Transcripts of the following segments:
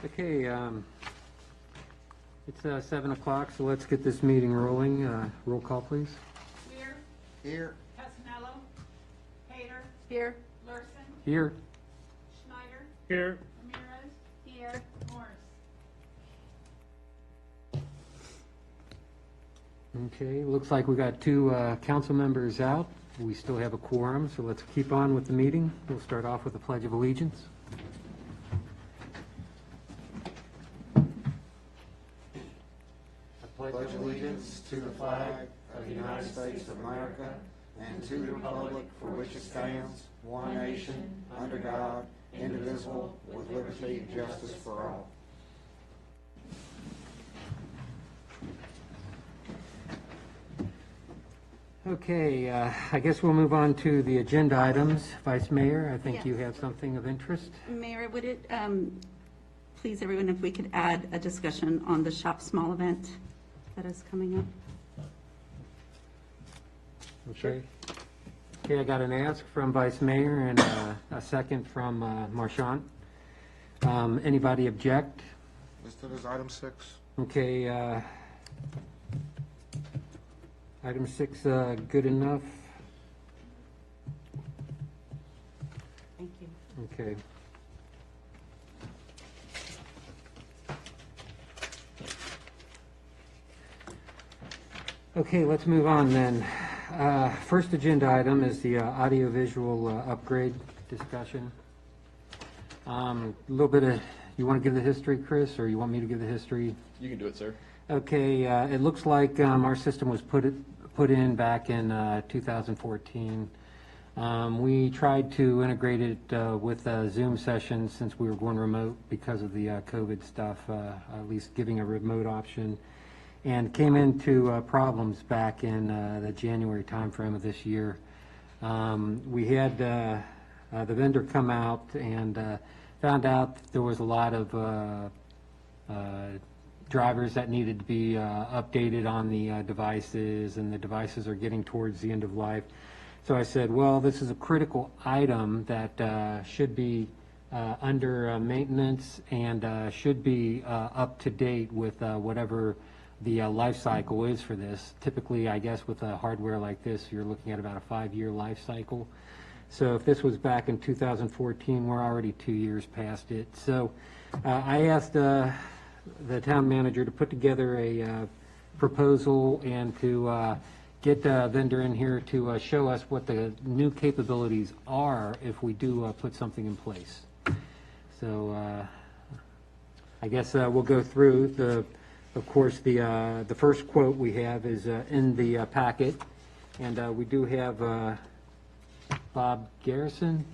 Okay, it's 7 o'clock, so let's get this meeting rolling. Roll call, please. Weir, Here. Casanello, Hayter, Here. Larson, Here. Schneider, Here. Ramirez. Here. Morris. Okay, looks like we got two council members out. We still have a quorum, so let's keep on with the meeting. We'll start off with the Pledge of Allegiance. I pledge allegiance to the flag of the United States of America and to the republic for which it stands, one nation, under God, indivisible, with liberty and justice for all. Okay, I guess we'll move on to the agenda items. Vice Mayor, I think you Yes. have something of interest. Mayor, would it please everyone if we could add a discussion on the Shop Small event that is coming up? Okay. Okay, I got an ask from Vice Mayor and a second from Marchant. Anybody object? Listed as item 6. Okay, item 6, good enough? Thank you. Okay. Okay, let's move on then. First agenda item is the audiovisual upgrade discussion. A little bit of, you want to give the history, Chris, or you want me to give the history? You can do it, sir. Okay, it looks like our system was put in back in 2014. We tried to integrate it with Zoom sessions since we were going remote because of the COVID stuff, at least giving a remote option, and came into problems back in the January timeframe of this year. We had the vendor come out and found out that there was a lot of drivers that needed to be updated on the devices, and the devices are getting towards the end of life. So I said, well, this is a critical item that should be under maintenance and should be up to date with whatever the life cycle is for this. Typically, I guess with hardware like this, you're looking at about a 5-year life cycle. So if this was back in 2014, we're already 2 years past it. So I asked the town manager to put together a proposal and to get the vendor in here to show us what the new capabilities are if we do put something in place. So I guess we'll go through. Of course, the first quote we have is in the packet, and we do have Bob Garrison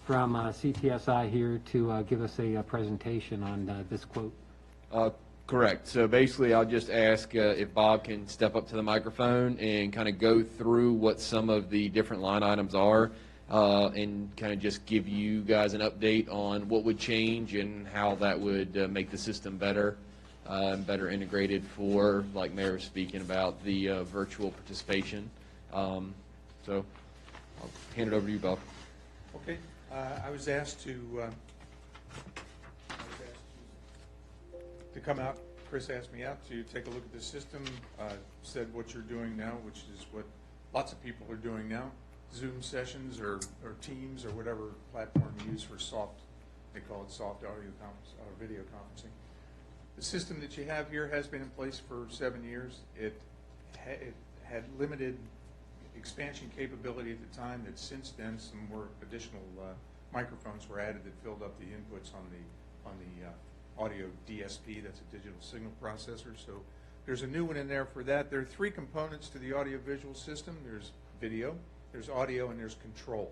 from CTSI here to give us a presentation on this quote. Correct. So basically, I'll just ask if Bob can step up to the microphone and kind of go through what some of the different line items are, and kind of just give you guys an update on what would change and how that would make the system better and better integrated for, like Mayor was speaking about, the virtual participation. So I'll hand it over to you, Bob. Okay, I was asked to come out. Chris asked me out to take a look at the system, said what you're doing now, which is what lots of people are doing now, Zoom sessions or Teams or whatever platform you use for soft, they call it soft audio conference or video conferencing. The system that you have here has been in place for 7 years. It had limited expansion capability at the time. That since then some more additional microphones were added that filled up the inputs on the audio DSP. That's a digital signal processor. So there's a new one in there for that. There are 3 components to the audio-visual system. There's video, there's audio, and there's control.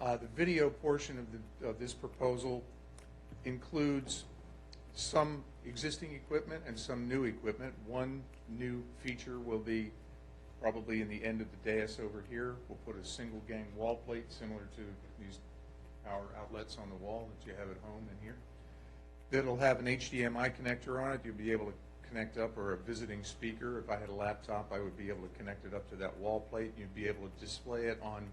The video portion of this proposal includes some existing equipment and some new equipment. One new feature will be probably in the end of the dais over here. We'll put a single gang wall plate similar to these power outlets on the wall that you have at home in here. That'll have an HDMI connector on it. You'll be able to connect up, or a visiting speaker. If I had a laptop, I would be able to connect it up to that wall plate. You'd be able to display it on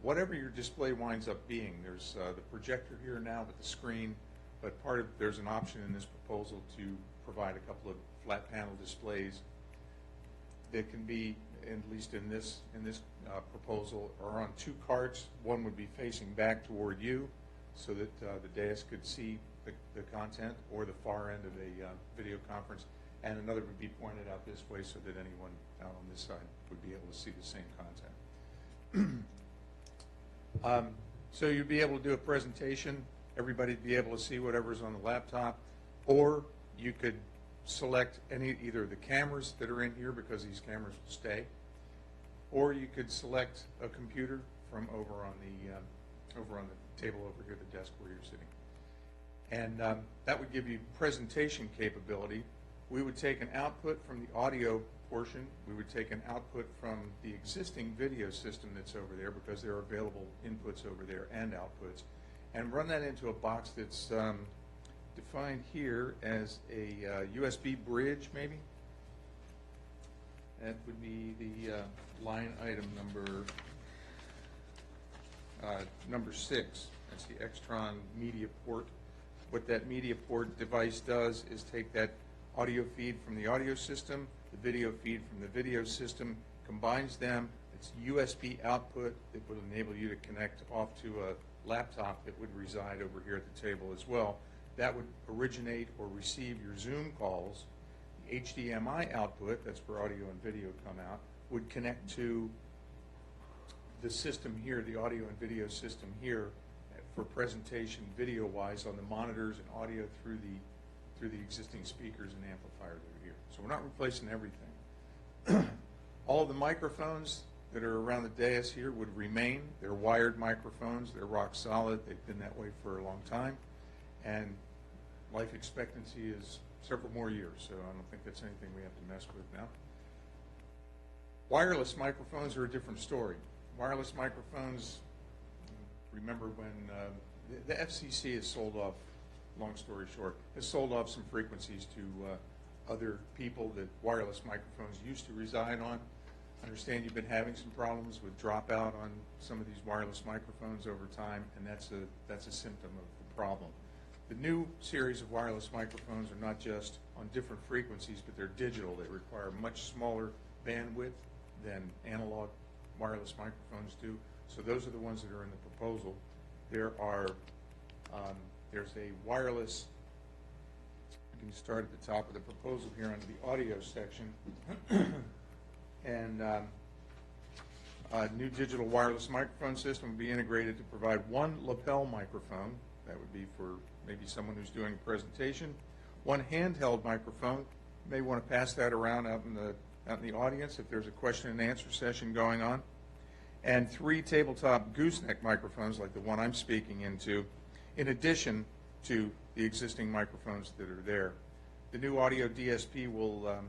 whatever your display winds up being. There's the projector here now with the screen. but there's an option in this proposal to provide a couple of flat panel displays that can be, at least in this proposal, are on two carts. One would be facing back toward you so that the dais could see the content, or the far end of a video conference, and another would be pointed out this way so that anyone out on this side would be able to see the same content. So you'd be able to do a presentation, everybody'd be able to see whatever's on the laptop, or you could select either the cameras that are in here, because these cameras will stay, or you could select a computer from over on the table over here, the desk where you're sitting. And that would give you presentation capability. We would take an output from the audio portion. We would take an output from the existing video system that's over there, because there are available inputs over there and outputs, and run that into a box that's defined here as a USB bridge, maybe. That would be the line item number 6. That's the Extron media port. What that media port device does is take that audio feed from the audio system, the video feed from the video system, combines them. It's USB output that would enable you to connect off to a laptop that would reside over here at the table as well. That would originate or receive your Zoom calls. The HDMI output, that's where audio and video come out, would connect to the system here, the audio and video system here, for presentation video-wise on the monitors and audio through the existing speakers and amplifiers that are here. So we're not replacing everything. All of the microphones that are around the dais here would remain. They're wired microphones. They're rock solid. They've been that way for a long time. And life expectancy is several more years, so I don't think that's anything we have to mess with now. Wireless microphones are a different story. Wireless microphones, remember when the FCC has sold off, long story short, has sold off some frequencies to other people that wireless microphones used to reside on. I understand you've been having some problems with dropout on some of these wireless microphones over time, and that's a symptom of the problem. The new series of wireless microphones are not just on different frequencies, but they're digital. They require much smaller bandwidth than analog wireless microphones do. So those are the ones that are in the proposal. There's a wireless, you can start at the top of the proposal here under the audio section, and a new digital wireless microphone system will be integrated to provide one lapel microphone. That would be for maybe someone who's doing a presentation. One handheld microphone. You may want to pass that around out in the audience if there's a question and answer session going on. And 3 tabletop gooseneck microphones like the one I'm speaking into, in addition to the existing microphones that are there. The new audio DSP will, I'm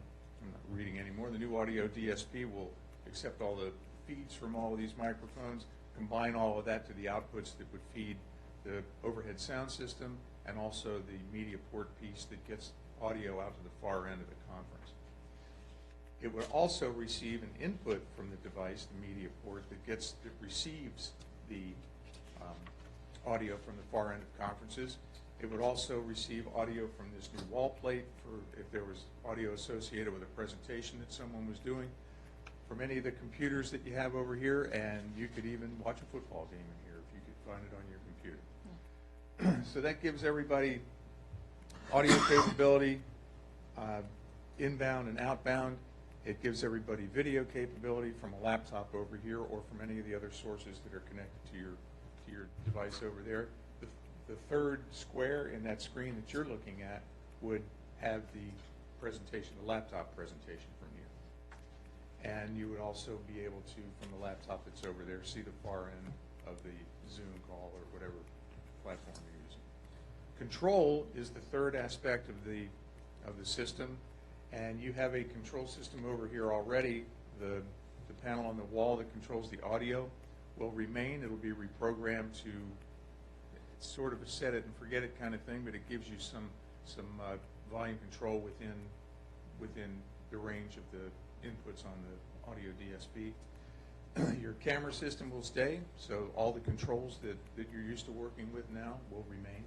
not reading anymore, the new audio DSP will accept all the feeds from all of these microphones, combine all of that to the outputs that would feed the overhead sound system, and also the media port piece that gets audio out to the far end of the conference. It would also receive an input from the device, the media port, that receives the audio from the far end of conferences. It would also receive audio from this new wall plate for if there was audio associated with a presentation that someone was doing, from any of the computers that you have over here, and you could even watch a football game in here if you could find it on your computer. So that gives everybody audio capability, inbound and outbound. It gives everybody video capability from a laptop over here or from any of the other sources that are connected to your device over there. The third square in that screen that you're looking at would have the presentation, the laptop presentation from here. And you would also be able to, from the laptop that's over there, see the far end of the Zoom call or whatever platform you're using. Control is the third aspect of the system. And you have a control system over here already. The panel on the wall that controls the audio will remain. It'll be reprogrammed to, it's sort of a set it and forget it kind of thing, but it gives you some volume control within the range of the inputs on the audio DSP. Your camera system will stay, so all the controls that you're used to working with now will remain.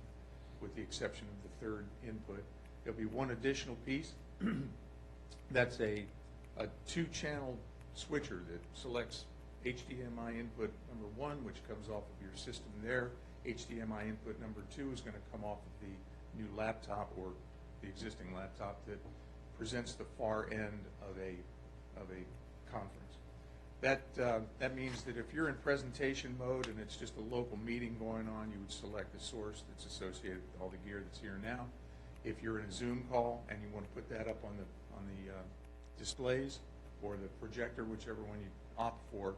with the exception of the third input. There'll be one additional piece. That's a two-channel switcher that selects HDMI input number 1, which comes off of your system there. HDMI input number 2 is going to come off of the new laptop or the existing laptop that presents the far end of a conference. That means that if you're in presentation mode and it's just a local meeting going on, you would select the source that's associated with all the gear that's here now. If you're in a Zoom call and you want to put that up on the displays or the projector, whichever one you opt for,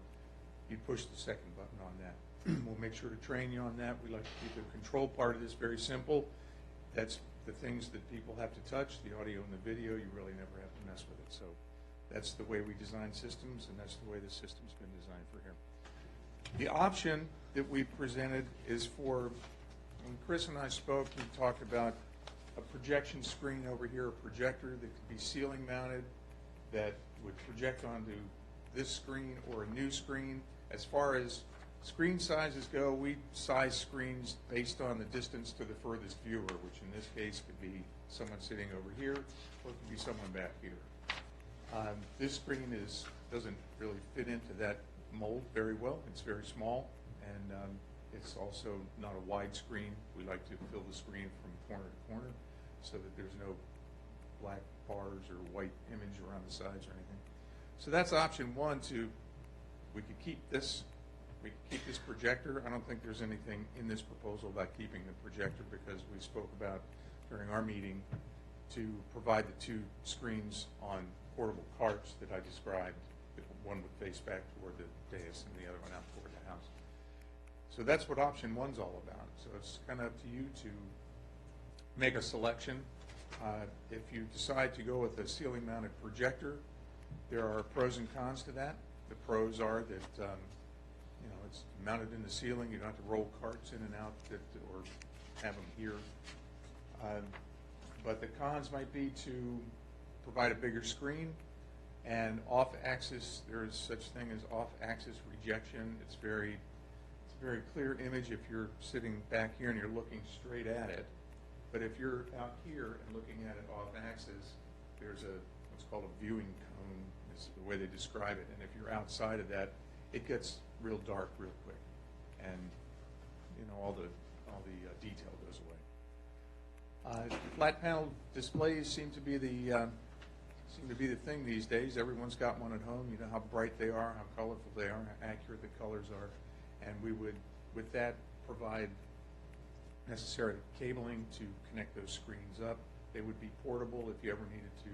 you push the second button on that. We'll make sure to train you on that. We like to keep the control part of this very simple. That's the things that people have to touch, the audio and the video. You really never have to mess with it. So that's the way we design systems, and that's the way the system's been designed for here. The option that we presented is for, when Chris and I spoke, we talked about a projection screen over here, a projector that could be ceiling mounted that would project onto this screen or a new screen. As far as screen sizes go, we size screens based on the distance to the furthest viewer, which in this case could be someone sitting over here or it could be someone back here. This screen doesn't really fit into that mold very well. It's very small, and it's also not a wide screen. We like to fill the screen from corner to corner so that there's no black bars or white image around the sides or anything. So that's option 1. We could keep this projector. I don't think there's anything in this proposal about keeping the projector because we spoke about during our meeting to provide the 2 screens on portable carts that I described. One would face back toward the dais and the other one out toward the house. So that's what option 1's all about. So it's kind of up to you to make a selection. If you decide to go with a ceiling mounted projector, there are pros and cons to that. The pros are that it's mounted in the ceiling. You don't have to roll carts in and out or have them here. But the cons might be to provide a bigger screen and off-axis. There is such thing as off-axis rejection. It's a very clear image if you're sitting back here and you're looking straight at it. But if you're out here and looking at it off-axis, there's what's called a viewing cone. Is the way they describe it. And if you're outside of that, it gets real dark real quick, and all the detail goes away. Flat panel displays seem to be the thing these days. Everyone's got one at home. You know how bright they are, how colorful they are, how accurate the colors are, and we would, with that, provide necessary cabling to connect those screens up. They would be portable if you ever needed to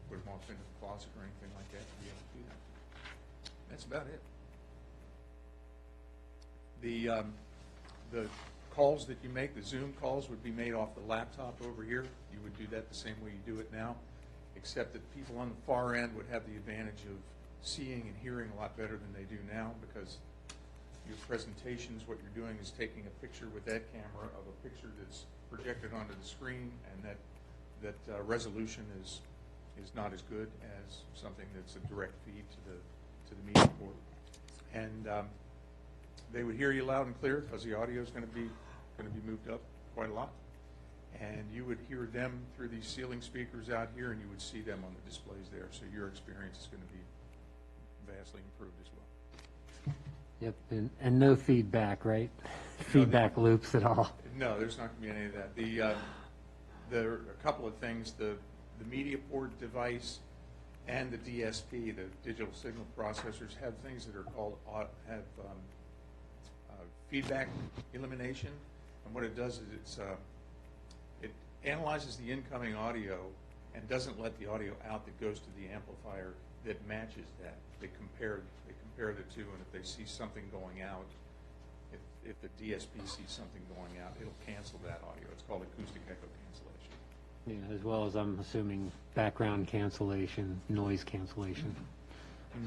put them off into the closet or anything like that to be able to do that. That's about it. The calls that you make, the Zoom calls, would be made off the laptop over here. You would do that the same way you do it now, except that people on the far end would have the advantage of seeing and hearing a lot better than they do now, because your presentations, what you're doing is taking a picture with that camera of a picture that's projected onto the screen, and that resolution is not as good as something that's a direct feed to the media board. And they would hear you loud and clear because the audio is going to be moved up quite a lot, and you would hear them through these ceiling speakers out here, and you would see them on the displays there. So your experience is going to be vastly improved as well. Yep, and no feedback, right? Feedback loops at all. No, there's not going to be any of that. There are a couple of things. The media port device and the DSP, the digital signal processors, have things that are called feedback elimination. And what it does is it analyzes the incoming audio and doesn't let the audio out that goes to the amplifier that matches that. They compare the two, and if they see something going out, if the DSP sees something going out, it'll cancel that audio. It's called acoustic echo cancellation. Yeah, as well as, I'm assuming, background cancellation, noise cancellation,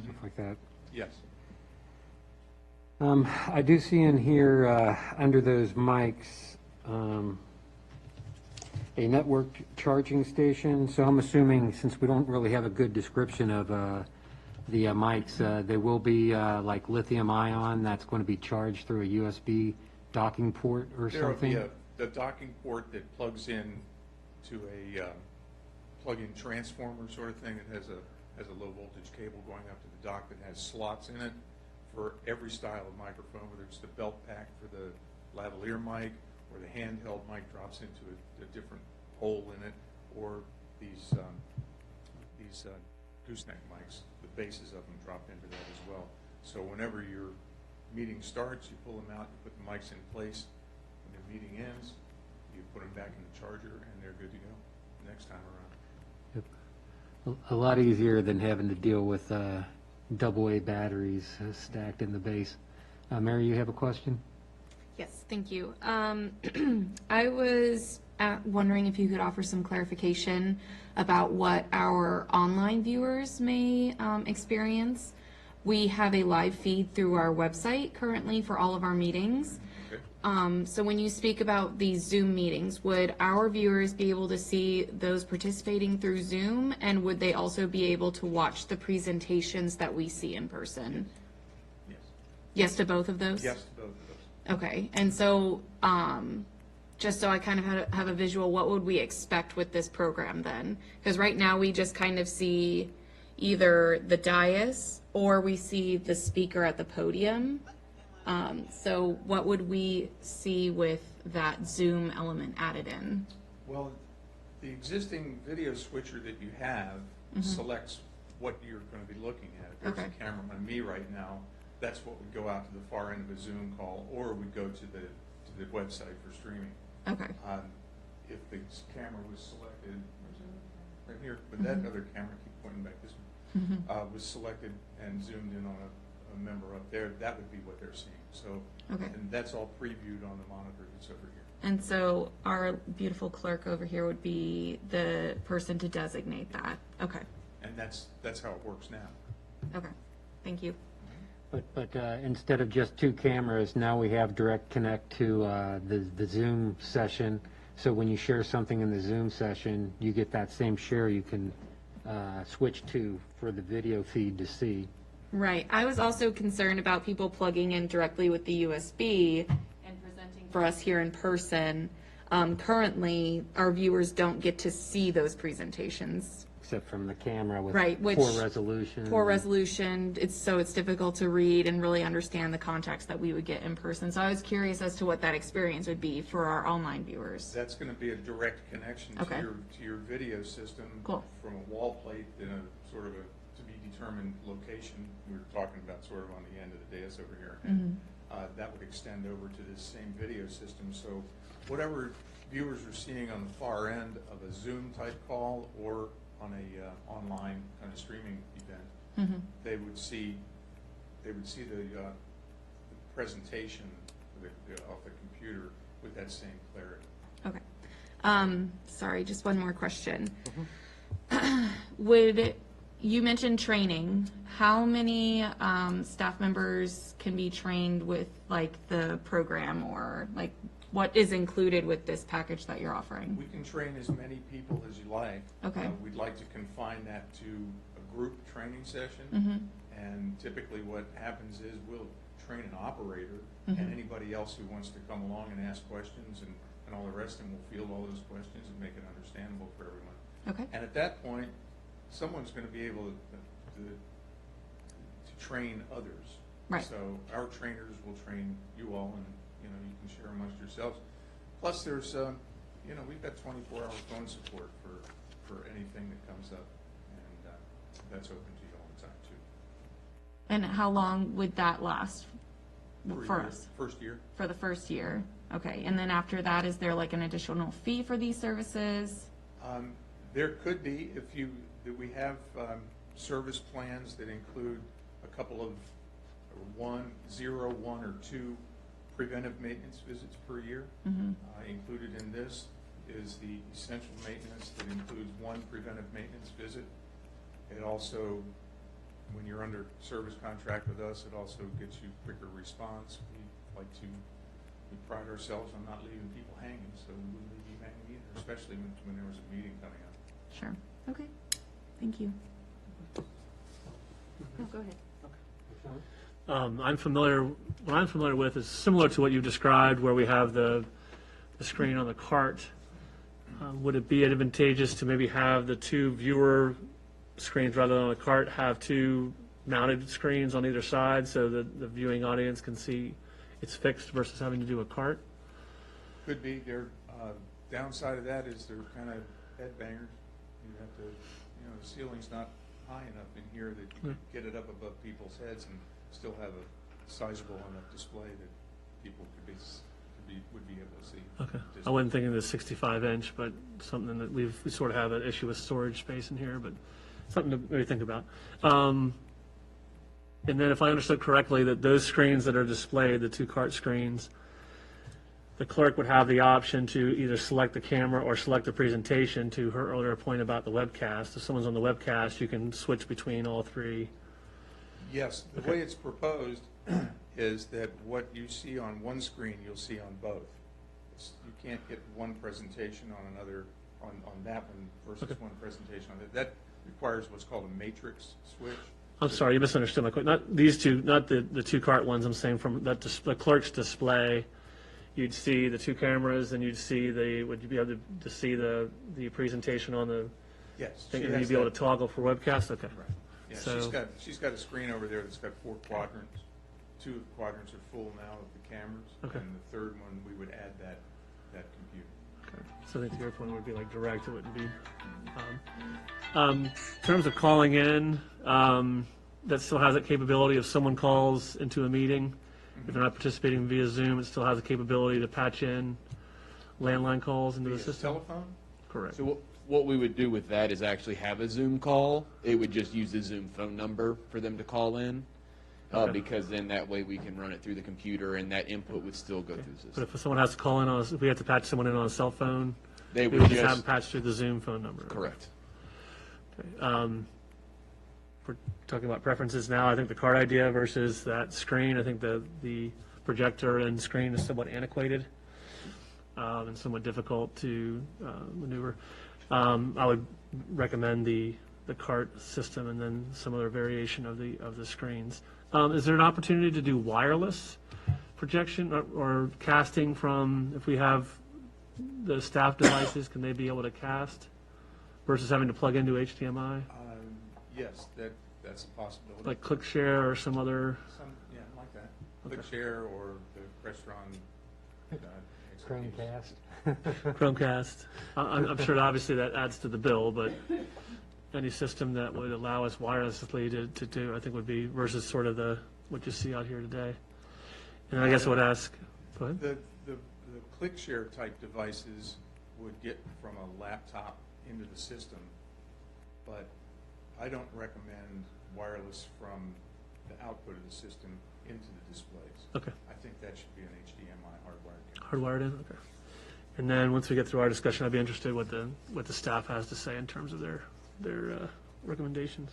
stuff like that. Yes. I do see in here, under those mics, a network charging station. So I'm assuming, since we don't really have a good description of the mics, they will be like lithium ion that's going to be charged through a USB docking port or something? the docking port that plugs in to a plug-in transformer sort of thing. It has a low voltage cable going up to the dock that has slots in it for every style of microphone, whether it's the belt pack for the lavalier mic, or the handheld mic drops into a different hole in it, or these gooseneck mics, the bases of them drop into that as well. So whenever your meeting starts, you pull them out, you put the mics in place. When the meeting ends, you put them back in the charger, and they're good to go next time around. A lot easier than having to deal with AA batteries stacked in the base. Mary, you have a question? Yes, thank you. I was wondering if you could offer some clarification about what our online viewers may experience. We have a live feed through our website currently for all of our meetings. Okay. So when you speak about these Zoom meetings, would our viewers be able to see those participating through Zoom, and would they also be able to watch the presentations that we see in person? Yes. Yes to both of those? Yes to both of those. Okay, and so, just so I kind of have a visual, what would we expect with this program then? Because right now, we just kind of see either the dais or we see the speaker at the podium. So what would we see with that Zoom element added in? Well, the existing video switcher that you have selects what you're going to be looking at. If there's Okay. a camera on me right now, that's what would go out to the far end of a Zoom call, or we go to the website for streaming. Okay, If the camera was selected, where's it? Right here, but that other camera, keep pointing back this one, was selected and zoomed in on a member up there, that would be what they're seeing. So, Okay. and that's all previewed on the monitor that's over here. and so our beautiful clerk over here would be the person to designate that. Okay, And that's how it works now. okay, thank you. But instead of just two cameras, now we have direct connect to the Zoom session. So when you share something in the Zoom session, you get that same share you can switch to for the video feed to see. Right. I was also concerned about people plugging in directly with the USB and presenting for us here in person. Currently, our viewers don't get to see those presentations. Except from the camera with Right, which- poor resolution. Poor resolution, it's difficult to read and really understand the context that we would get in person. So I was curious as to what that experience would be for our online viewers. That's going to be a direct connection Okay. to your video system. Cool. From a wall plate in a sort of a to-be-determined location. We were talking about sort of on the end of the dais over here. And that would extend over to this same video system. So whatever viewers are seeing on the far end of a Zoom-type call or on a online kind of streaming event, they would see the presentation off the computer with that same clarity. Okay. Sorry, just one more question. You mentioned training. How many staff members can be trained with like the program, or like what is included with this package that you're offering? We can train as many people as you like. Okay. We'd like to confine that to a group training session. And typically what happens is we'll train an operator, and anybody else who wants to come along and ask questions and all the rest, and we'll field all those questions and make it understandable for everyone. Okay. And at that point, someone's going to be able to train others. Right. So our trainers will train you all, and you can share amongst yourselves. Plus, there's we've got 24-hour phone support for anything that comes up, and that's open to you all the time too. And how long would that last For for your us? first year. For the first year? Okay. And then after that, is there like an additional fee for these services? There could be, we have service plans that include a couple of 0, 1, or 2 preventive maintenance visits per year. Included in this is the essential maintenance that includes 1 preventive maintenance visit. It also, when you're under service contract with us, it also gets you quicker response. We pride ourselves on not leaving people hanging, so we wouldn't leave you hanging either, especially when there was a meeting coming up. Sure. Okay. Thank you. Oh, go ahead. What I'm familiar with is similar to what you described, where we have the the screen on the cart, would it be advantageous to maybe have the two viewer screens rather than on the cart, have two mounted screens on either side so that the viewing audience can see it's fixed versus having to do a cart? Could be. Their downside of that is they're kind of head bangers. You have to, the ceiling's not high enough in here that you could get it up above people's heads and still have a sizable enough display that people would be able to see. Okay. I wasn't thinking the 65-inch, but something that we sort of have an issue with storage space in here, but something to maybe think about. And then if I understood correctly, that those screens that are displayed, the two cart screens, the clerk would have the option to either select the camera or select the presentation. To her earlier point about the webcast, if someone's on the webcast, you can switch between all three. Yes, the way it's proposed is that what you see on one screen, you'll see on both. You can't get one presentation on another, on that one versus one presentation on that. That requires what's called a matrix switch. I'm sorry, you misunderstood my question. Not these two, not the two cart ones. I'm saying from that the clerk's display, you'd see the two cameras, and you'd see would you be able to see the presentation on the Yes. thing, she and has you'd be able that. to toggle for webcast? Okay. Right. Yeah, So- she's got a screen over there that's got 4 quadrants. 2 of the quadrants are full now of the cameras. Okay. And the third one, we would add that computer. Okay. So I think to your point, it would be like direct, it wouldn't be. In terms of calling in, that still has that capability if someone calls into a meeting, if they're not participating via Zoom, it still has the capability to patch in landline calls into the Via system? telephone? Correct. So what we would do with that is actually have a Zoom call. It would just use the Zoom phone number for them to call in, Okay. because then that way we can run it through the computer and that input would still go through the But system. if someone has to call in on, if we have to patch someone in on a cell phone, They we would would just have them just, patched through the Zoom phone number. correct. Okay. We're talking about preferences now. I think the card idea versus that screen, I think the projector and screen is somewhat antiquated and somewhat difficult to maneuver. I would recommend the cart system and then some other variation of the screens. Is there an opportunity to do wireless projection or casting from, if we have the staff devices, can they be able to cast versus having to plug into HDMI? Yes, that's a possibility. Like ClickShare or some other, Yeah, like that. Okay. ClickShare or the Crestron. Chromecast. Chromecast. I'm sure obviously that adds to the bill, but any system that would allow us wirelessly to do, I think would be versus sort of what you see out here today. And I guess I would ask, go ahead. The ClickShare type devices would get from a laptop into the system, but I don't recommend wireless from the output of the system into the displays. Okay. I think that should be an HDMI hardwired. Hardwired in, okay. And then once we get through our discussion, I'd be interested what the staff has to say in terms of their recommendations.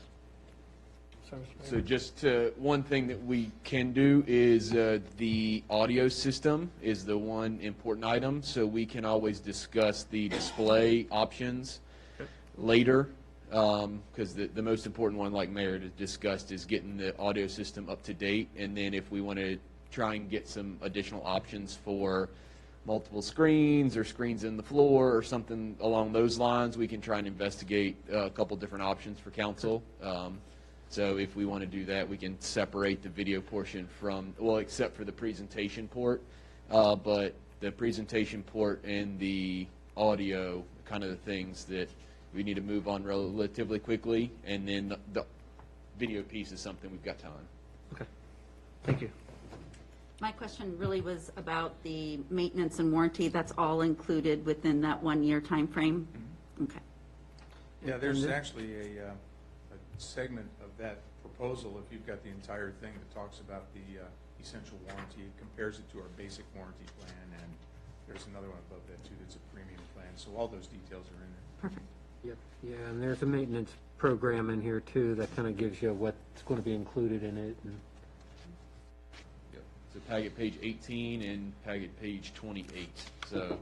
Sorry, Mr. So Mayor. just one thing that we can do is the audio system is the one important item, so we can always discuss the display options later, because the most important one, like Mayor discussed, is getting the audio system up to date, and then if we want to try and get some additional options for multiple screens or screens in the floor or something along those lines, we can try and investigate a couple different options for council. So if we want to do that, we can separate the video portion from, well, except for the presentation port, but the presentation port and the audio, kind of the things that we need to move on relatively quickly, and then the video piece is something we've got time. Okay, thank you. My question really was about the maintenance and warranty. That's all included within that 1-year timeframe? Okay. Yeah, there's actually a segment of that proposal, if you've got the entire thing that talks about the essential warranty, it compares it to our basic warranty plan, and there's another one above that too that's a premium plan, so all those details are in there. Perfect. Yep, yeah, and there's a maintenance program in here too that kind of gives you what's going to be included in it. And So packet page 18 and packet page 28. So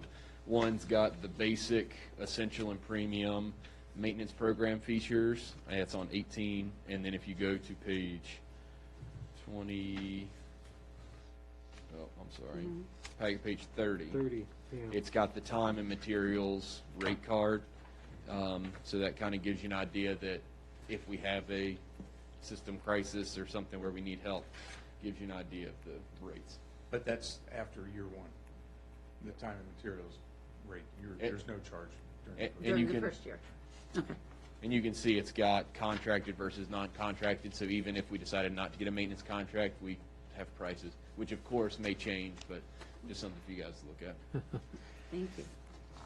one's got the basic, essential, and premium maintenance program features. That's on 18. And then if you go to page 20, oh, I'm sorry, page 30. 30, yeah. It's got the time and materials rate card. So that kind of gives you an idea that if we have a system crisis or something where we need help, gives you an idea of the rates. But that's after year one, the time and materials rate. There's no charge during the And program. you During the can, first year. and you can see it's got contracted versus non-contracted, so even if we decided not to get a maintenance contract, we have prices, which of course may change, but just something for you guys to look at. Thank you.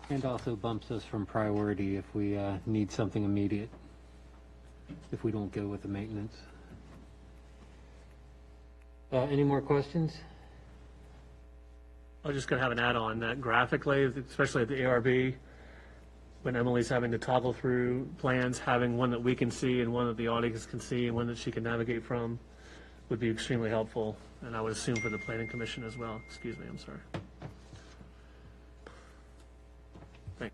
And also bumps us from priority if we need something immediate, if we don't go with the maintenance. Any more questions? I was just going to have an add-on that graphically, especially at the ARB, when Emily's having to toggle through plans, having one that we can see and one that the audience can see and one that she can navigate from would be extremely helpful. And I would assume for the planning commission as well. Excuse me, I'm sorry. Thank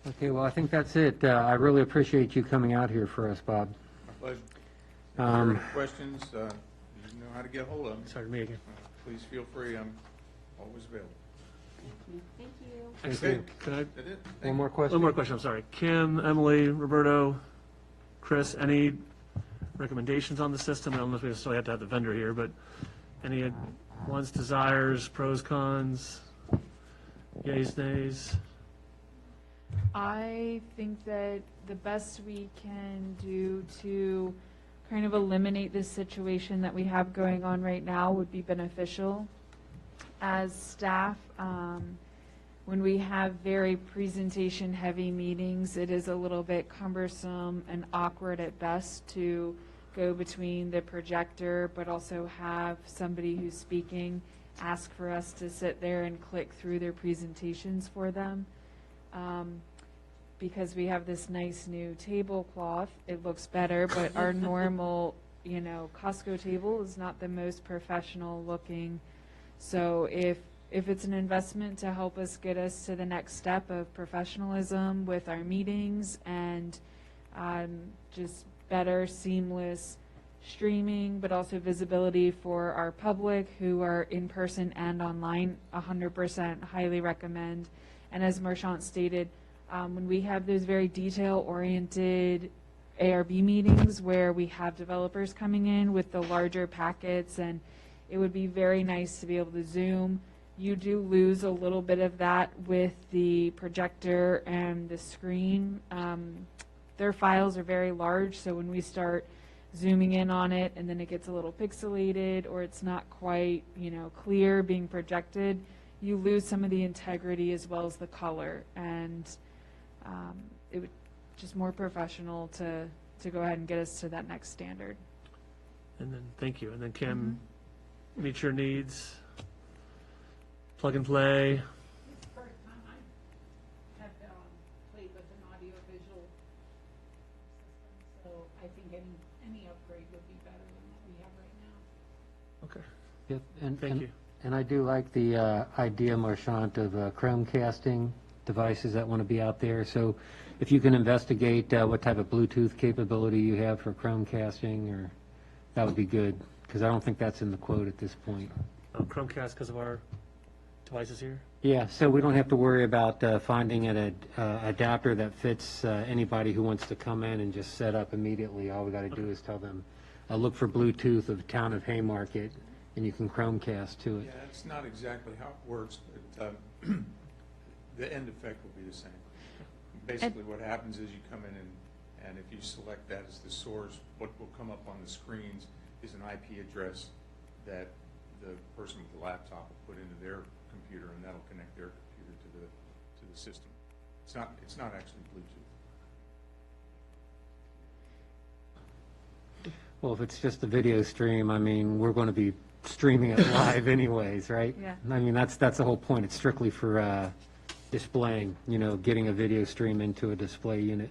Okay, well, I think that's it. I really appreciate you coming out here for us, Bob. My pleasure. If there are any questions, you know how to get hold of me. Sorry, me again. Please feel free. I'm always available. Thank you. Actually, you. can I, That it? One more question? one more question, I'm sorry. Kim, Emily, Roberto, Chris, any recommendations on the system? I don't know if we necessarily have to have the vendor here, but any wants, desires, pros, cons, yays, nays? I think that the best we can do to kind of eliminate this situation that we have going on right now would be beneficial. As staff, when we have very presentation-heavy meetings, it is a little bit cumbersome and awkward at best to go between the projector, but also have somebody who's speaking ask for us to sit there and click through their presentations for them. Because we have this nice new tablecloth, it looks better, but our normal, Costco table is not the most professional looking. So if it's an investment to help us get us to the next step of professionalism with our meetings and just better seamless streaming, but also visibility for our public who are in person and online, 100% highly recommend. And as Marchant stated, when we have those very detail-oriented ARB meetings where we have developers coming in with the larger packets, and it would be very nice to be able to Zoom. You do lose a little bit of that with the projector and the screen. Their files are very large, so when we start zooming in on it and then it gets a little pixelated or it's not quite, clear being projected, you lose some of the integrity as well as the color. And it would just more professional to go ahead and get us to that next standard. And then, thank you. And then Kim, meet your needs, plug and play. It's the first time I have played with an audio-visual system, so I think any upgrade would be better than what we have right now. Okay, Yep, and, thank and- you. And I do like the idea, Marchant, of Chromecasting devices that want to be out there. So if you can investigate what type of Bluetooth capability you have for Chromecasting, or that would be good, because I don't think that's in the quote at this point. Chromecast because of our devices here? Yeah, so we don't have to worry about finding an adapter that fits anybody who wants to come in and just set up immediately. All we got to do is tell them, look for Bluetooth of Town of Haymarket, and you can Chromecast to it. Yeah, that's not exactly how it works, but the end effect will be the same. Basically, what happens is you come in and if you select that as the source, what will come up on the screens is an IP address that the person with the laptop will put into their computer, and that'll connect their computer to the system. It's not actually Bluetooth. Well, if it's just a video stream, I mean, we're going to be streaming it live anyways, right? Yeah. I mean, that's the whole point. It's strictly for displaying, getting a video stream into a display unit.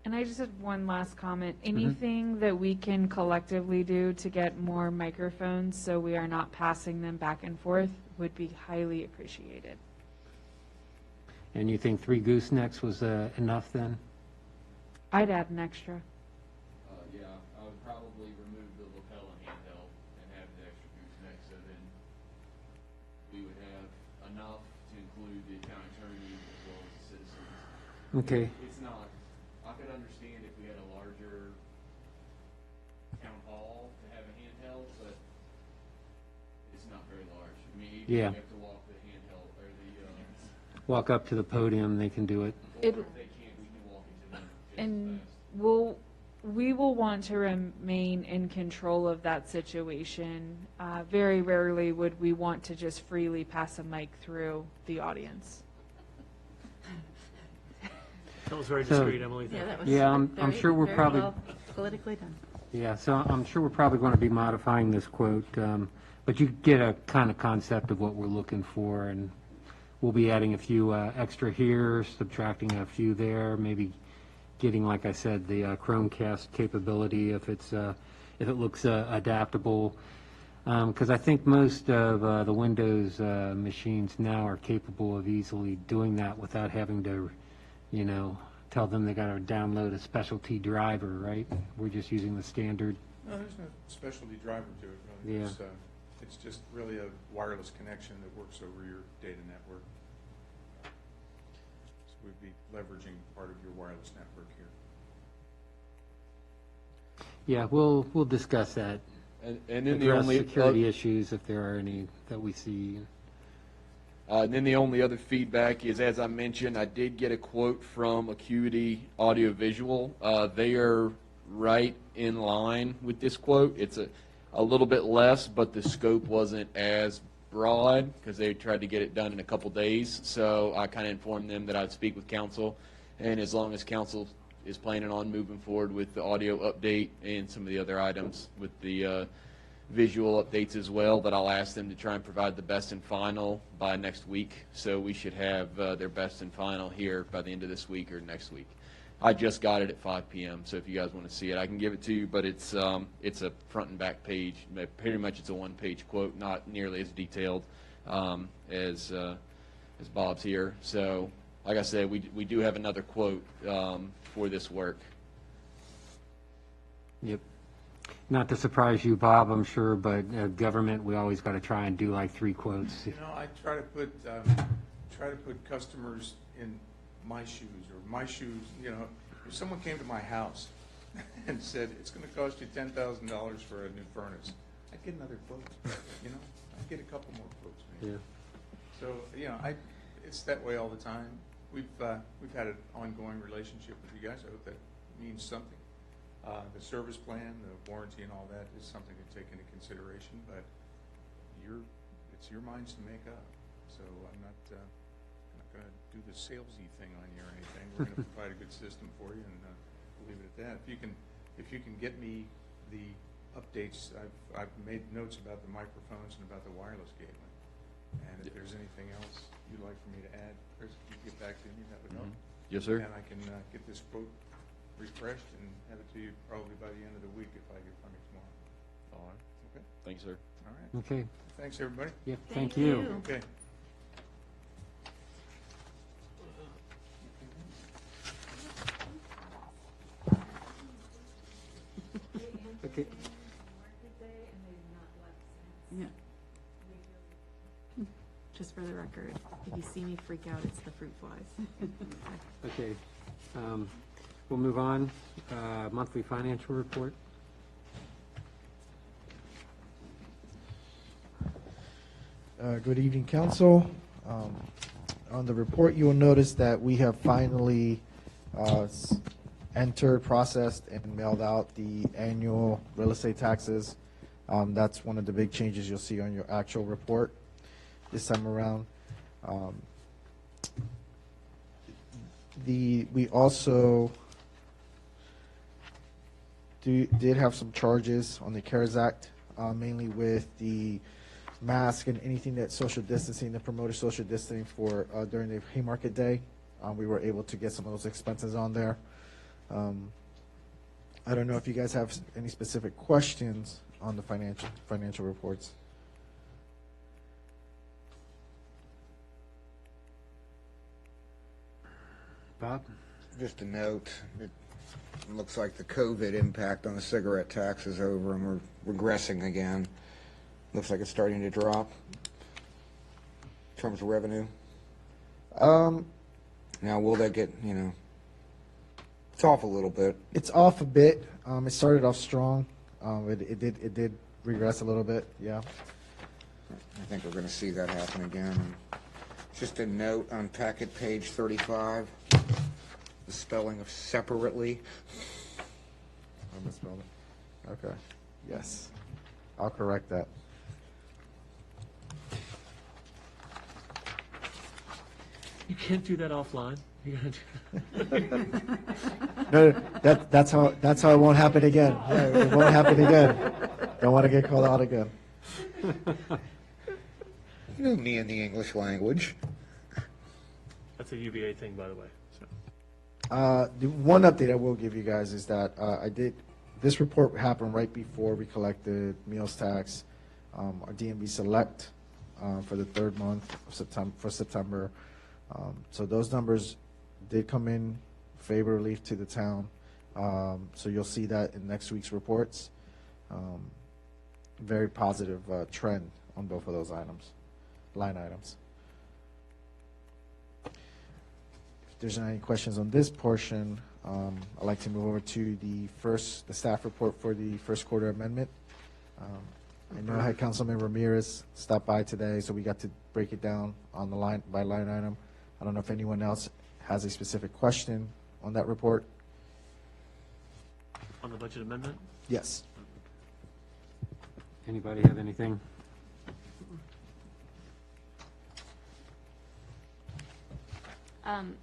And I just had one last comment. Anything that we can collectively do to get more microphones so we are not passing them back and forth would be highly appreciated. And you think 3 goosenecks was enough then? I'd add an extra. Yeah, I would probably remove the lapel and handheld and have the aspect, so then we would have enough to include the county attorney as well as the citizens. Okay. It's not, I could understand if we had a larger town hall to have a handheld, but it's not very large. I mean, even if Yeah. you have to walk the handheld, or the, Walk up to the podium, they can do it. or It- if they can't, we can walk it to them just as And fast. we will want to remain in control of that situation. Very rarely would we want to just freely pass a mic through the audience. That was very So- discreet, Emily. Yeah, that was Yeah, I'm very- sure we're very probably- well politically done. Yeah, so I'm sure we're probably going to be modifying this quote, but you get a kind of concept of what we're looking for, and we'll be adding a few extra here, subtracting a few there, maybe getting, like I said, the Chromecast capability if it looks adaptable, because I think most of the Windows machines now are capable of easily doing that without having to, tell them they got to download a specialty driver, right? We're just using the standard. No, there's no specialty driver to it, really. Yeah. It's just really a wireless connection that works over your data network. So we'd be leveraging part of your wireless network here. Yeah, we'll discuss that. And then the Address only, security issues if there are any that we see. And then the only other feedback is, as I mentioned, I did get a quote from Acuity Audiovisual. They are right in line with this quote. It's a little bit less, but the scope wasn't as broad because they tried to get it done in a couple days. So I kind of informed them that I'd speak with council, and as long as council is planning on moving forward with the audio update and some of the other items with the visual updates as well, that I'll ask them to try and provide the best and final by next week. So we should have their best and final here by the end of this week or next week. I just got it at 5 p.m., so if you guys want to see it, I can give it to you, but it's a front and back page. Pretty much it's a one-page quote, not nearly as detailed as Bob's here. So, like I said, we do have another quote for this work. Yep. Not to surprise you, Bob, I'm sure, but government, we always got to try and do like 3 quotes. I try to put customers in my shoes, or my shoes, if someone came to my house and said, it's gonna cost you $10,000 for a new furnace, I'd get another quote, I'd get a couple more quotes, maybe. Yeah. So, it's that way all the time. We've had an ongoing relationship with you guys. I hope that means something. The service plan, the warranty and all that is something to take into consideration, but it's your minds to make up. So I'm not going to do the salesy thing on you or anything. We're going to provide a good system for you, and we'll leave it at that. If you can get me the updates, I've made notes about the microphones and about the wireless gateway. And if there's anything else you'd like for me to add, Chris, if you get back to me, that would help. Yes, sir. And I can get this quote refreshed and have it to you probably by the end of the week if I get funding tomorrow. All right. Okay? Thanks, sir. All right. Okay. Thanks, everybody. Yep, thank you. Okay. Okay. Yeah. Just for the record, if you see me freak out, it's the fruit flies. Okay. We'll move on. Monthly financial report. Good evening, council. On the report, you will notice that we have finally entered, processed, and mailed out the annual real estate taxes. That's one of the big changes you'll see on your actual report this time around. We also did have some charges on the CARES Act, mainly with the mask and anything that social distancing, that promoted social distancing for during the Haymarket Day. We were able to get some of those expenses on there. I don't know if you guys have any specific questions on the financial reports. Bob? Just a note, it looks like the COVID impact on the cigarette tax is over and we're regressing again. Looks like it's starting to drop in terms of revenue. Now, will that get, it's off a little bit. It's off a bit. It started off strong. It did regress a little bit, yeah. I think we're going to see that happen again. Just a note on packet page 35, the spelling of separately. I misspelled it. Okay, yes. I'll correct that. You can't do that offline. You gotta do No, that's how it won't happen again. Yeah, it won't happen again. Don't want to get called out again. You know me in the English language. That's a UVA thing, by the way. So. The one update I will give you guys is that this report happened right before we collected meals tax, our DMV Select for the third month of September. So those numbers did come in favorably to the town. So you'll see that in next week's reports. Very positive trend on both of those line items. If there's any questions on this portion, I'd like to move over to the staff report for the first quarter amendment. I know I had Councilman Ramirez stop by today, so we got to break it down on the line by line item. I don't know if anyone else has a specific question on that report. On the budget amendment? Yes. Anybody have anything?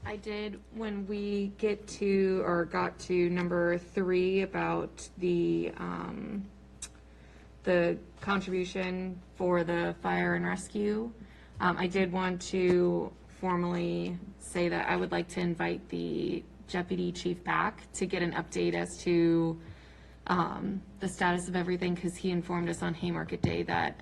I did, when we got to number 3 about the contribution for the fire and rescue, I did want to formally say that I would like to invite the deputy chief back to get an update as to the status of everything, because he informed us on Haymarket Day that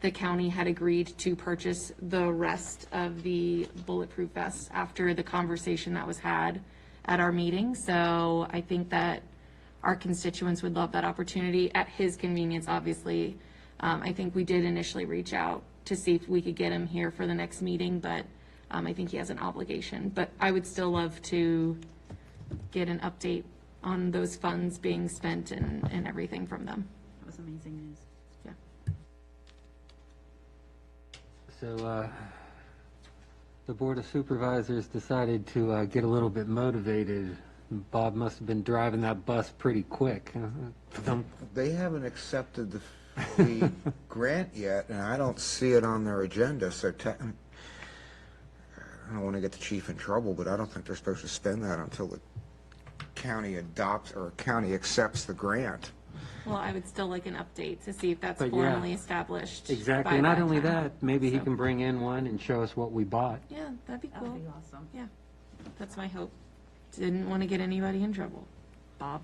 the county had agreed to purchase the rest of the bulletproof vests after the conversation that was had at our meeting. So I think that our constituents would love that opportunity at his convenience, obviously. I think we did initially reach out to see if we could get him here for the next meeting, but I think he has an obligation. But I would still love to get an update on those funds being spent and everything from them. That was amazing news. Yeah. So the Board of Supervisors decided to get a little bit motivated. Bob must have been driving that bus pretty quick. They haven't accepted the grant yet, and I don't see it on their agenda, so I don't want to get the chief in trouble, but I don't think they're supposed to spend that until the county adopts or county accepts the grant. Well, I would still like an update to see if that's But yeah. formally established. Exactly. by Not that only time. that, maybe he So- can bring in one and show us what we bought. Yeah, that'd be That cool. would be awesome. Yeah, that's my hope. Didn't want to get anybody in trouble. Bob?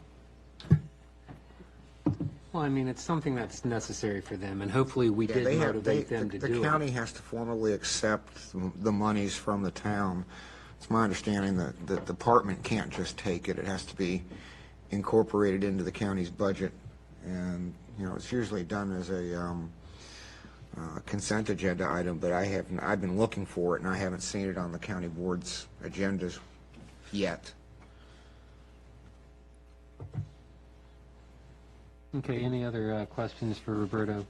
Well, I mean, it's something that's necessary for them, and hopefully we Yeah, did they have, motivate them to the do county it. has to formally accept the monies from the town. It's my understanding that the department can't just take it. It has to be incorporated into the county's budget. And, it's usually done as a consent agenda item, but I've been looking for it, and I haven't seen it on the county board's agendas yet. Okay, any other questions for Roberto?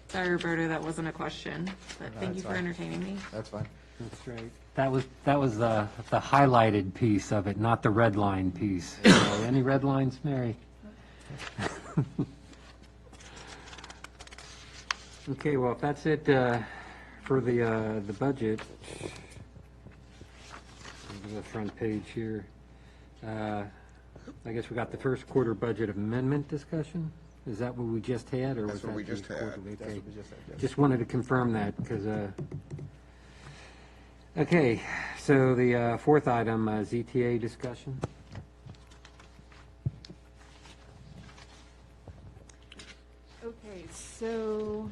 Sorry, Roberto, that wasn't a question, but thank you that's for fine. entertaining me. That's fine. That's right. That was the highlighted piece of it, not the red line piece. So, any red lines, Mary? Okay, well, if that's it for the budget, go to the front page here. I guess we got the first quarter budget amendment discussion. Is that what we just had, or was That's that what we the just had. quarterly? That's Okay. what we just said, yes. Just wanted to confirm that, because, okay, so the fourth item, ZTA discussion. Okay, so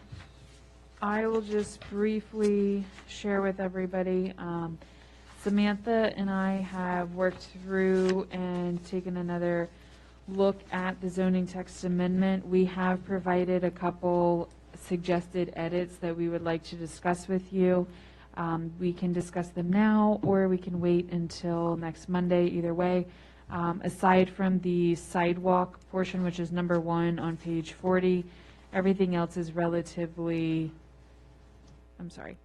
I will just briefly share with everybody. Samantha and I have worked through and taken another look at the zoning text amendment, we have provided a couple suggested edits that we would like to discuss with you. We can discuss them now, or we can wait until next Monday, either way. Aside from the sidewalk portion, which is number 1 on page 40, everything else is relatively,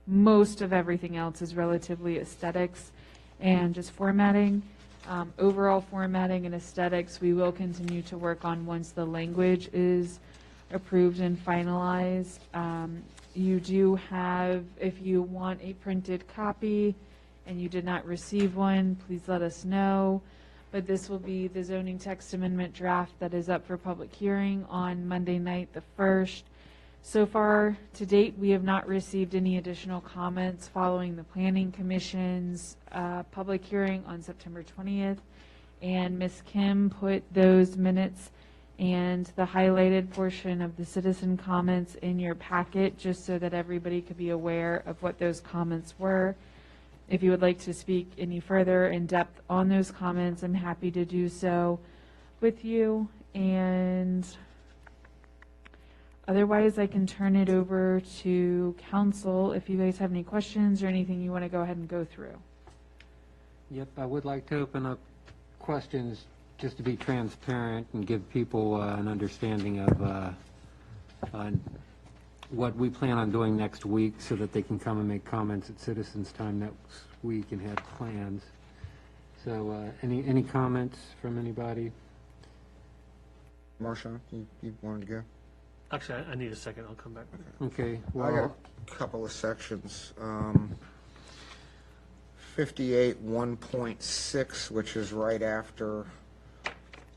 most of everything else is relatively aesthetics and just formatting. Overall formatting and aesthetics, we will continue to work on once the language is approved and finalized. You do have, if you want a printed copy and you did not receive one, please let us know. But this will be the zoning text amendment draft that is up for public hearing on Monday night, the 1st. So far, to date, we have not received any additional comments following the Planning Commission's public hearing on September 20th. And Ms. Kim put those minutes and the highlighted portion of the citizen comments in your packet, just so that everybody could be aware of what those comments were. If you would like to speak any further in depth on those comments, I'm happy to do so with you. And otherwise, I can turn it over to council if you guys have any questions or anything you want to go ahead and go through. Yep, I would like to open up questions just to be transparent and give people an understanding of what we plan on doing next week, so that they can come and make comments at Citizens Time next week and have plans. So any comments from anybody? Marshawn, you wanted to go? Actually, I need a second. I'll come back. Okay, I got well, a couple of sections. 58 1.6, which is right after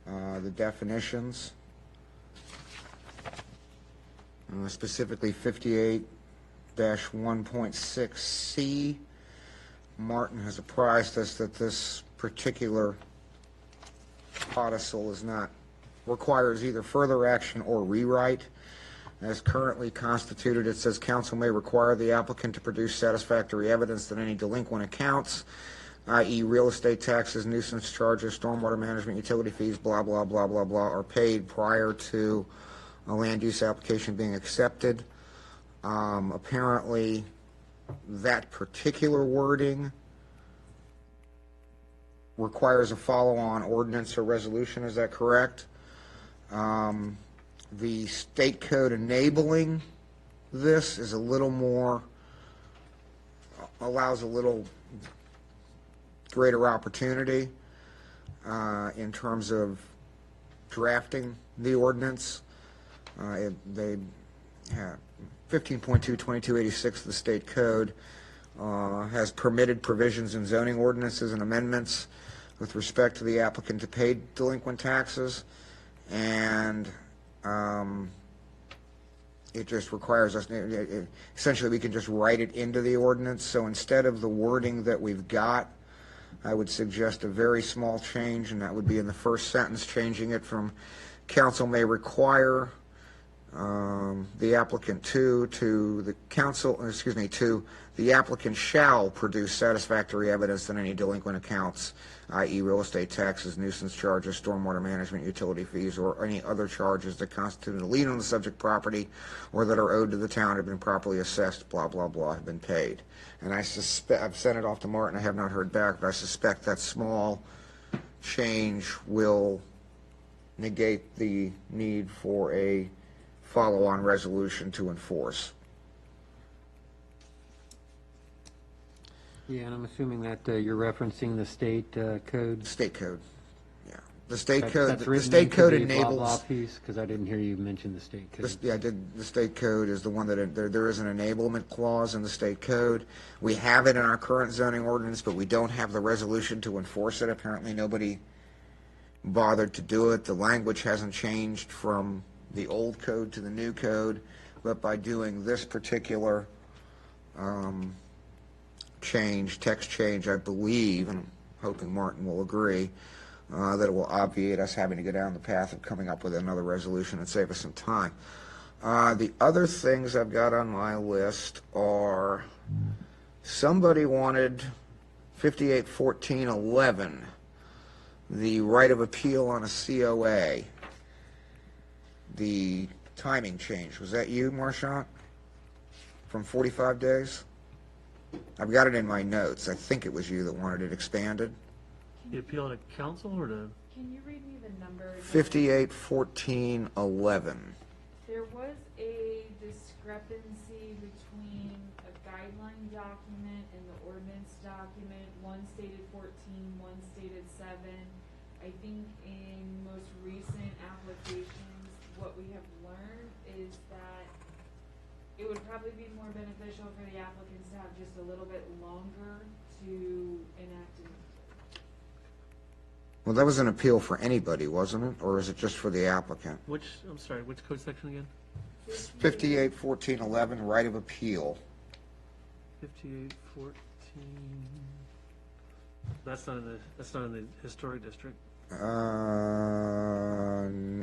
the definitions. Specifically 58-1.6C. Martin has apprised us that this particular codicil requires either further action or rewrite. As currently constituted, it says council may require the applicant to produce satisfactory evidence that any delinquent accounts, i.e. real estate taxes, nuisance charges, stormwater management, utility fees, blah, blah, blah, blah, blah, are paid prior to a land use application being accepted. Apparently, that particular wording requires a follow-on ordinance or resolution. Is that correct? The state code enabling this is a little more, allows a little greater opportunity in terms of drafting the ordinance. They have 15.2/2286 of the state code has permitted provisions in zoning ordinances and amendments with respect to the applicant to pay delinquent taxes, and it just requires us, essentially we can just write it into the ordinance. So instead of the wording that we've got, I would suggest a very small change, and that would be in the first sentence, changing it from council may require the applicant to the council, to the applicant shall produce satisfactory evidence that any delinquent accounts, i.e. real estate taxes, nuisance charges, stormwater management, utility fees, or any other charges that constitute a lien on the subject property or that are owed to the town have been properly assessed, blah, blah, blah, have been paid. And I suspect, I've sent it off to Martin, I have not heard back, but I suspect that small change will negate the need for a follow-on resolution to enforce. yeah, and I'm assuming that you're referencing the state code. State code, yeah. The state That- code, that's the written state into code the blah, blah enables. piece, because I didn't hear you mention the state code. Yeah, I did. The state code is the one that, there is an enablement clause in the state code. We have it in our current zoning ordinance, but we don't have the resolution to enforce it. Apparently, nobody bothered to do it. The language hasn't changed from the old code to the new code, but by doing this particular text change, I believe, and I'm hoping Martin will agree, that it will obviate us having to go down the path of coming up with another resolution and save us some time. The other things I've got on my list are, somebody wanted 581411. the right of appeal on a COA, the timing change, was that you, Marchant? From 45 days? I've got it in my notes. I think it was you that wanted it expanded. The appeal to council or to, Can you read me the number? again? 581411. There was a discrepancy between a guideline document and the ordinance document. One stated 14, one stated 7. I think in most recent applications, what we have learned is that it would probably be more beneficial for the applicants to have just a little bit longer to enact it. Well, that was an appeal for anybody, wasn't it? Or is it just for the applicant? which, I'm sorry, which code section again? 581411, right of appeal. 5814. That's not in the historic district.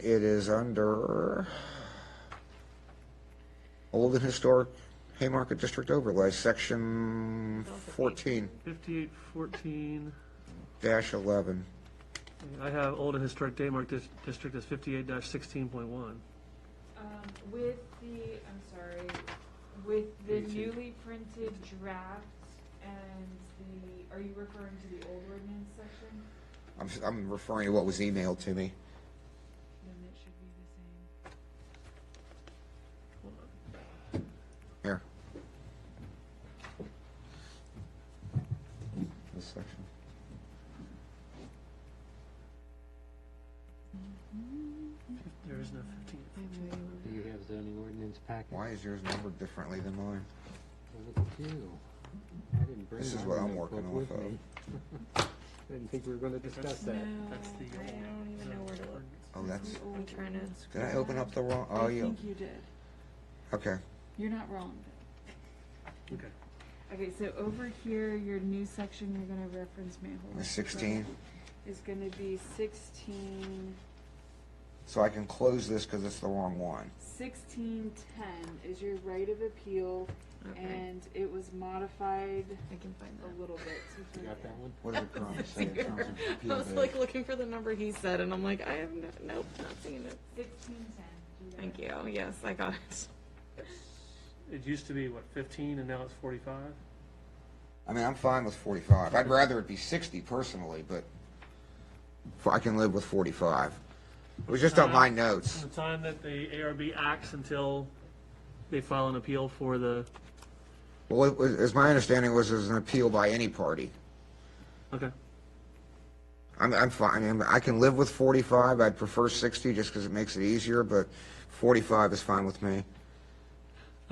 It is under Old and Historic Haymarket District Overlay, section 14 5814, dash 11. I have Old and Historic Daymark District as 58-16.1. With the, I'm sorry, with the newly printed draft and the, are you referring to the old ordinance section? I'm referring to what was emailed to me. Then it should be the same. Here. This section. There is no 15. Do you have zoning ordinance packet? Why is yours numbered differently than mine? Look at you. I didn't bring This is my what I'm notebook working with off of. me. I didn't think we were going to discuss that. That's the I don't even know where to look. Oh, that's, I'm trying to. did I open up the wrong, oh, I you, think you did. okay. You're not wrong. Okay. Okay, so over here, your new section you're gonna reference manhole. The 16. Is gonna be 16, So I can close this because it's the wrong one. 1610 is your right of appeal, Okay. and it was modified I can find a little bit. You got that one? What does it currently say in terms of that. appeal I was date? like looking for the number he said, and I'm like, I have nope, not seeing it. 1610. Thank you. Yes, I got it. It used to be, what, 15, and now it's 45? I mean, I'm fine with 45. I'd rather it be 60 personally, but I can live with 45. It was just on my notes. The time that the ARB acts until they file an appeal for the, Well, as my understanding was, it was an appeal by any party. okay. I'm fine. I mean, I can live with 45. I'd prefer 60 just because it makes it easier, but 45 is fine with me.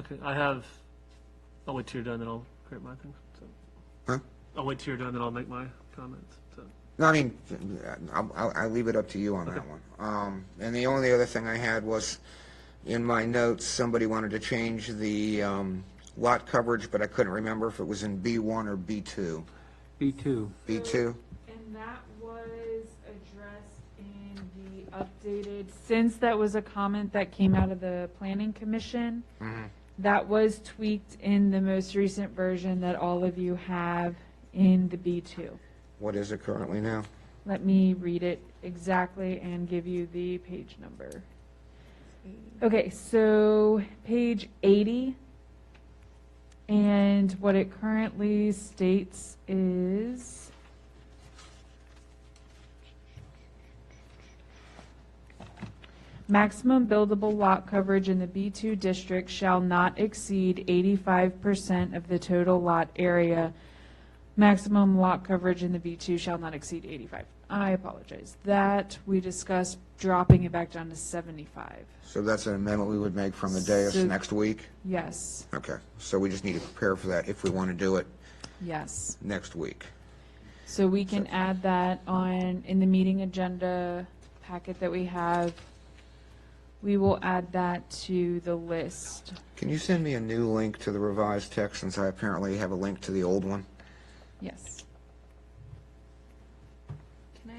Okay, I'll wait till you're done, then I'll create my thing. So. Huh? I'll wait till you're done, then I'll make my comments. So. No, I mean, I'll leave it up to you on that one. And the only other thing I had was, in my notes, somebody wanted to change the lot coverage, but I couldn't remember if it was in B1 or B2. B2. B2? And that was addressed in the updated, since that was a comment that came out of the planning commission, that was tweaked in the most recent version that all of you have in the B2. What is it currently now? Let me read it exactly and give you the page number. Okay, so page 80, and what it currently states is, maximum buildable lot coverage in the B2 district shall not exceed 85% of the total lot area. Maximum lot coverage in the B2 shall not exceed 85. I apologize. That we discussed dropping it back down to 75. So that's an amendment we would make from the dais So- next week? Yes, Okay, so we just need to prepare for that if we want to do it yes. next week. So we can add that on, in the meeting agenda packet that we have. We will add that to the list. Can you send me a new link to the revised text since I apparently have a link to the old one? Yes, Can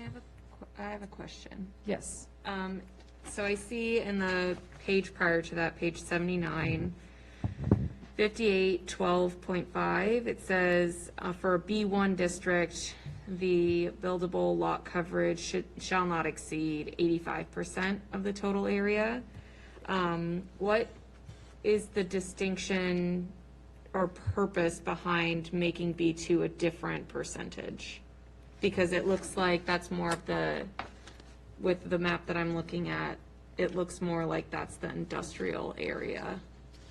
I have a question? yes. So I see in the page prior to that, page 79, 5812.5, it says for a B1 district, the buildable lot coverage shall not exceed 85% of the total area. What is the distinction or purpose behind making B2 a different percentage? Because it looks like that's more of the, with the map that I'm looking at, it looks more like that's the industrial area.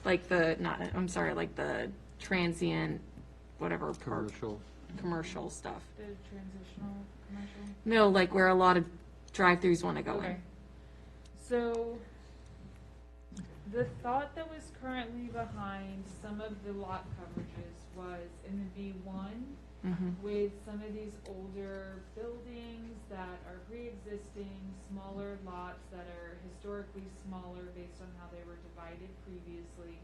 Like the, not, I'm sorry, like the transient, whatever, park, commercial stuff. The transitional commercial? No, like where a lot of drive-throughs want to go Okay. in. So, the thought that was currently behind some of the lot coverages was in the B1, with some of these older buildings that are pre-existing, smaller lots that are historically smaller based on how they were divided previously,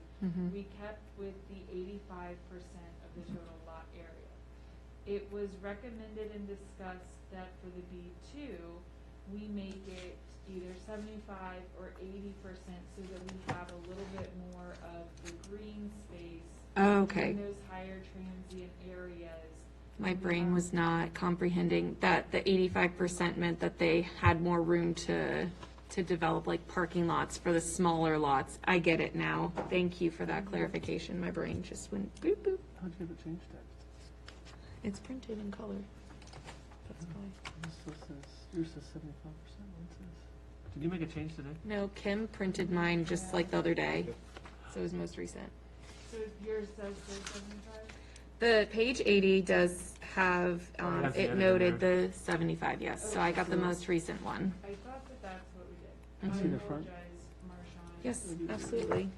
we kept with the 85% of the total lot area. It was recommended and discussed that for the B2, we make it either 75 or 80% so that we have a little bit more of the green space Okay. in those higher transient areas. My brain was not comprehending that the 85% meant that they had more room to develop like parking lots for the smaller lots. I get it now. Thank you for that clarification. My brain just went boop boop. How'd you ever change that? It's printed in color. That's why. Yours says 75%. Did you make a change today? No, Kim printed mine just like the other day. So it was most recent. So yours says there's 75? The page 80 does have, has the it edit in noted there. the 75, yes. So I got the most recent one. I thought that that's what we did. Can you see the front? I apologize, Marshawn. Yes, absolutely.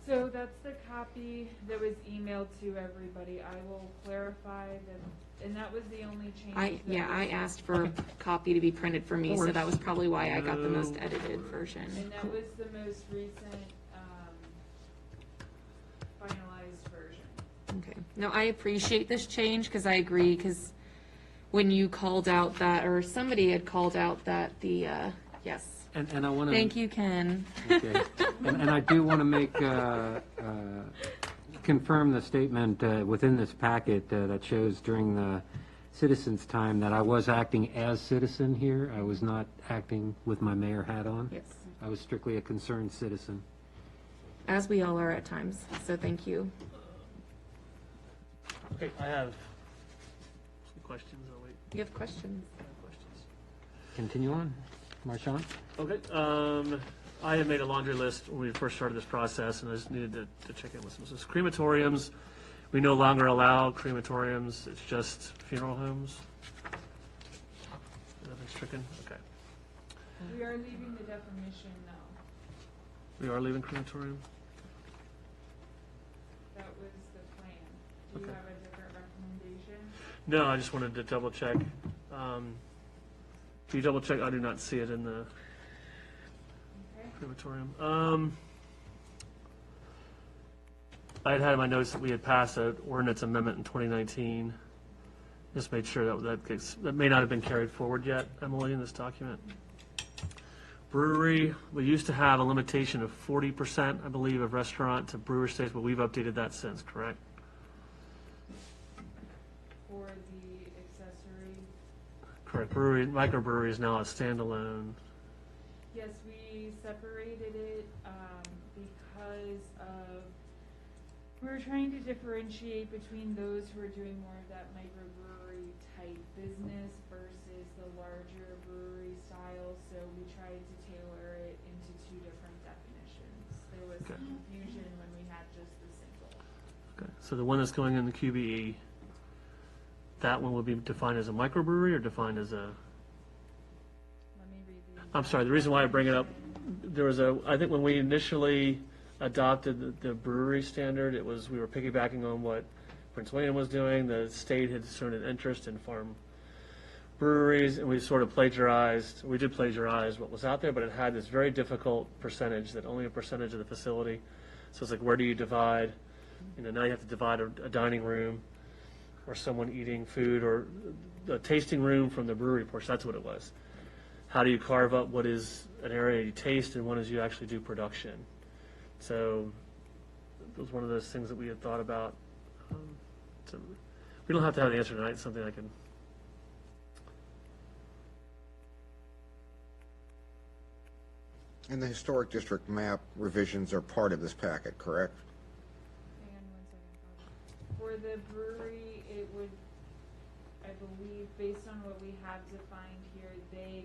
So that's the copy that was emailed to everybody. I will clarify that, and that was the only change. I asked for a copy to be printed for me, so that was probably why I got the most edited version. And that was the most recent, finalized version. Okay. No, I appreciate this change because I agree, because when you called out that, or somebody had called out that the, yes. And I want to. Thank you, Ken. Okay. And I do want to make, confirm the statement within this packet that shows during the citizens' time that I was acting as citizen here. I was not acting with my mayor hat on. Yes. I was strictly a concerned citizen. As we all are at times, so thank you. Okay, I have some questions. I'll wait. You have questions? I have questions. Continue on, Marshawn. Okay, I had made a laundry list when we first started this process, and I just needed to check in with some. So crematoriums, we no longer allow crematoriums, it's just funeral homes? Nothing's stricken? Okay. We are leaving the definition though. We are leaving crematorium? That was the plan. Do you Okay. have a different recommendation? No, I just wanted to double check. Can you double check? I do not see it in the Okay. crematorium. I had in my notes that we had passed an ordinance amendment in 2019. Just made sure that may not have been carried forward yet, Emily, in this document. Brewery, we used to have a limitation of 40%, I believe, of restaurant to brewer space, but we've updated that since, correct? For the accessory, Correct. Brewery, microbrewery is now a standalone. yes, we separated it, because of, we were trying to differentiate between those who are doing more of that microbrewery type business versus the larger brewery style, so we tried to tailor it into two different definitions. There was Okay. confusion when we had just the single. Okay. So the one that's going in the QBE, that one will be defined as a microbrewery or defined as a? Let me read the. I'm sorry, the reason why I bring it up, there was I think when we initially adopted the brewery standard, it was, we were piggybacking on what Prince William was doing. The state had shown an interest in farm breweries, and we sort of plagiarized what was out there, but it had this very difficult percentage, that only a percentage of the facility. So it's like, where do you divide? Now you have to divide a dining room, or someone eating food, or a tasting room from the brewery portion. That's what it was. How do you carve up what is an area you taste and what is you actually do production? So it was one of those things that we had thought about. So we don't have to have the answer tonight. It's something I can And the historic district map revisions are part of this packet, correct? Hang on 1 second. For the brewery, it would, I believe, based on what we have defined here, the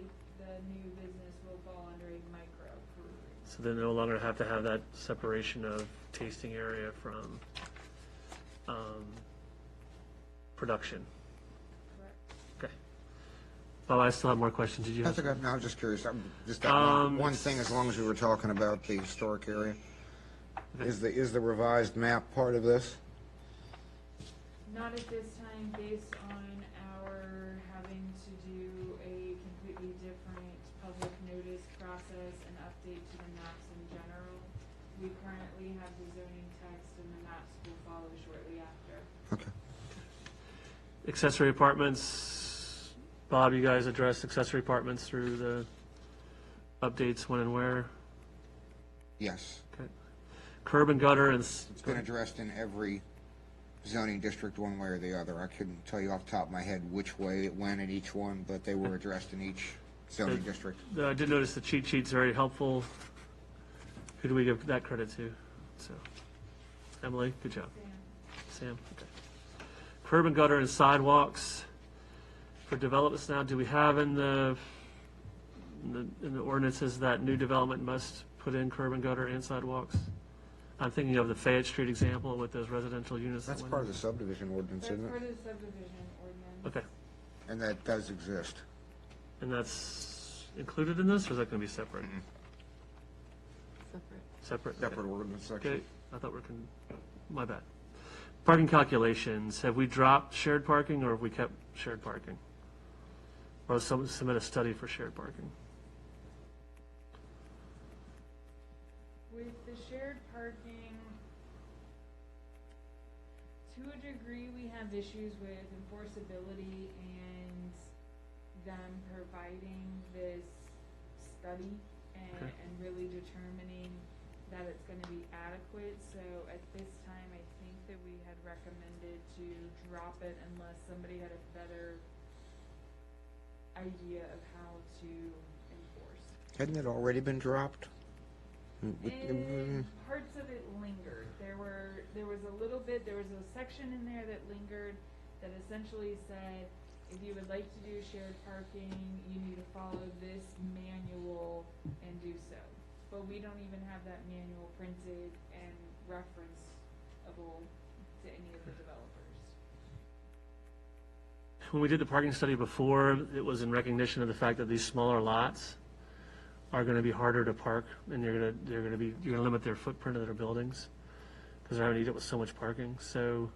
new business will fall under a microbrewery. So they no longer have to have that separation of tasting area from production. Correct. Okay. Bob, I still have more questions. Did you have? That's okay. No, I was just curious. I'm just got one thing, as long as we were talking about the historic area. Okay. Is the revised map part of this? Not at this time, based on our having to do a completely different public notice process and update to the maps in general. We currently have the zoning text and the maps will follow shortly after. Okay. Accessory apartments, Bob, you guys addressed accessory apartments through the updates when and where? Yes. Okay. Curb and gutter and. It's been addressed in every zoning district one way or the other. I couldn't tell you off the top of my head which way it went in each one, but they were addressed in each zoning district. I did notice the cheat sheet's very helpful. Who do we give that credit to? So, Emily, good job. Sam, okay. Curb and gutter and sidewalks for developments now, do we have in the ordinances that new development must put in curb and gutter and sidewalks? I'm thinking of the Fayette Street example with those residential units. That's part of the subdivision ordinance, That's isn't part it? of the subdivision ordinance. Okay, And that does exist. and that's included in this, or is that gonna be separate? Separate? Okay. Separate ordinance Okay, section. I thought my bad. Parking calculations, have we dropped shared parking or have we kept shared parking? Or submit a study for shared parking? With the shared parking, to a degree, we have issues with enforceability and them providing this study Okay. and really determining that it's gonna be adequate. So at this time, I think that we had recommended to drop it unless somebody had a better idea of how to enforce. Hadn't it already been dropped? And parts of it lingered. There was a little bit, there was a section in there that lingered that essentially said, if you would like to do shared parking, you need to follow this manual and do so. But we don't even have that manual printed and referenceable to any of the developers. When we did the parking study before, it was in recognition of the fact that these smaller lots are gonna be harder to park, and you're gonna limit their footprint of their buildings, because they're having to eat it with so much parking, so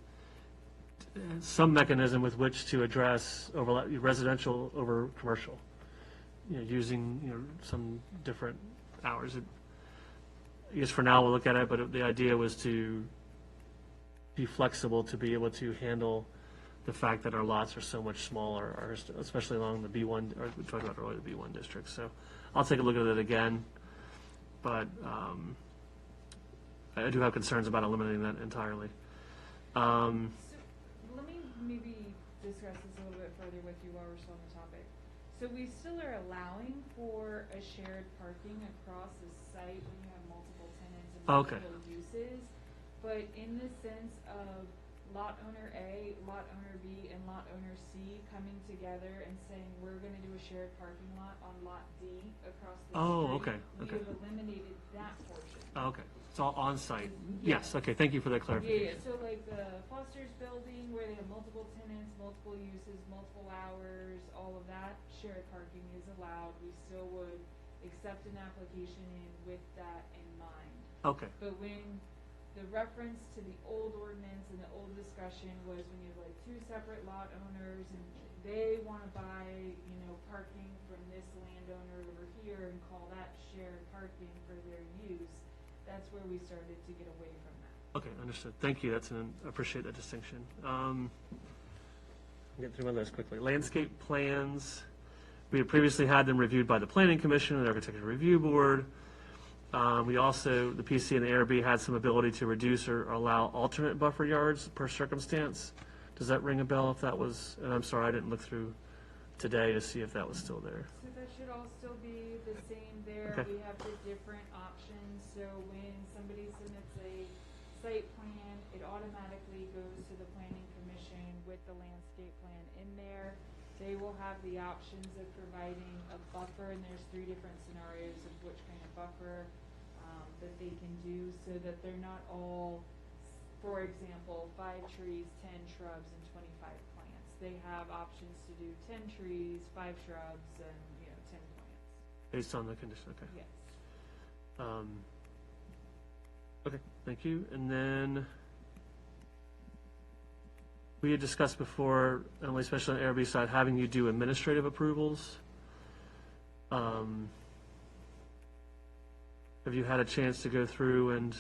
some mechanism with which to address residential over commercial, using, some different hours. I guess for now, we'll look at it, but the idea was to be flexible, to be able to handle the fact that our lots are so much smaller, especially along the B1, or we talked about earlier, the B1 district. So I'll take a look at it again, but I do have concerns about eliminating that entirely. So let me maybe discuss this a little bit further with you while we're still on the topic. So we still are allowing for a shared parking across the site when you have multiple tenants and Okay. multiple uses. But in the sense of lot owner A, lot owner B, and lot owner C coming together and saying, we're gonna do a shared parking lot on lot D across the street. Oh, okay, We okay. have eliminated that portion. Okay, it's all on-site. Yeah. Yes, okay, thank you for that Yeah, clarification. so like the Foster's building where they have multiple tenants, multiple uses, multiple hours, all of that, shared parking is allowed. We still would accept an application in with that in mind. Okay, But when the reference to the old ordinance and the old discussion was when you have like two separate lot owners and they wanna buy, parking from this landowner over here and call that shared parking for their use, that's where we started to get away from that. okay, understood. Thank you, I appreciate that distinction. Get through my list quickly. Landscape plans, we had previously had them reviewed by the Planning Commission and the Architecture Review Board. We also, the PC and the ARB had some ability to reduce or allow alternate buffer yards per circumstance. Does that ring a bell if that was, and I'm sorry, I didn't look through today to see if that was still there. So that should should all still be the same there. Okay. We have the different options, so when somebody submits a site plan, it automatically goes to the planning commission with the landscape plan in there. They will have the options of providing a buffer, and there's 3 different scenarios of which kind of buffer that they can do, so that they're not all, for example, 5 trees, 10 shrubs, and 25 plants. They have options to do 10 trees, 5 shrubs, and, 10 plants. Based on the condition, okay. Yes. Okay, thank you. And then we had discussed before, Emily, especially on ARB side, having you do administrative approvals. Have you had a chance to go through and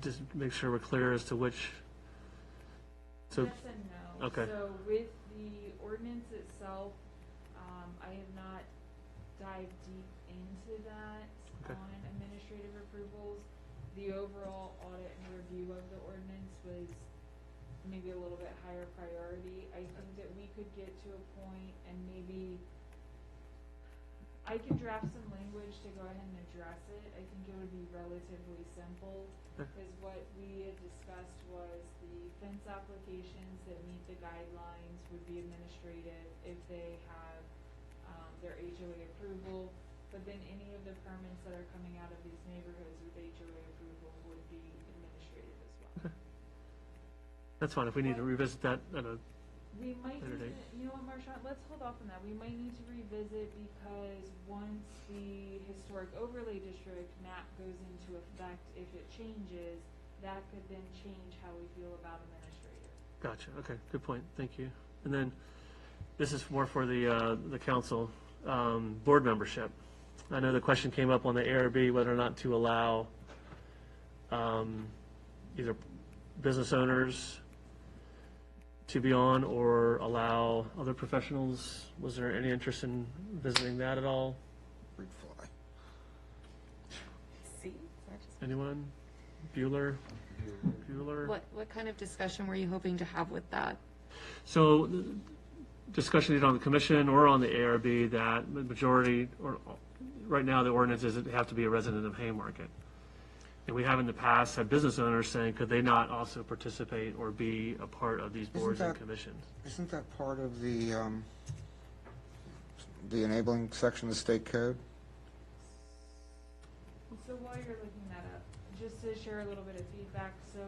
just make sure we're clear as to which? So, Yes and no. okay. So with the ordinance itself, I have not dived deep into that Okay. on administrative approvals. The overall audit and review of the ordinance was maybe a little bit higher priority. I think that we could get to a point and maybe I can draft some language to go ahead and address it. I think it would be relatively simple, Okay. because what we had discussed was the fence applications that meet the guidelines would be administrative if they have their HOA approval, but then any of the permits that are coming out of these neighborhoods with HOA approval would be administrative as well. That's fine. If we need to revisit that at a We might later need date. to, you know what, Marshall, let's hold off on that. We might need to revisit, because once the historic overlay district map goes into effect, if it changes, that could then change how we feel about administrative. Gotcha, okay, good point, thank you. And then, this is more for the council, board membership. I know the question came up on the ARB whether or not to allow either business owners to be on or allow other professionals. Was there any interest in visiting that at all? Fruit fly. See? Anyone? Bueller? Bueller? What kind of discussion were you hoping to have with that? So, discussion either on the commission or on the ARB that the majority, or right now the ordinance is that they have to be a resident of Haymarket. And we have in the past had business owners saying, could they not also participate or be a part of these boards and that- commissions? Isn't that part of the enabling section of the state code? So while you're looking that up, just to share a little bit of feedback, so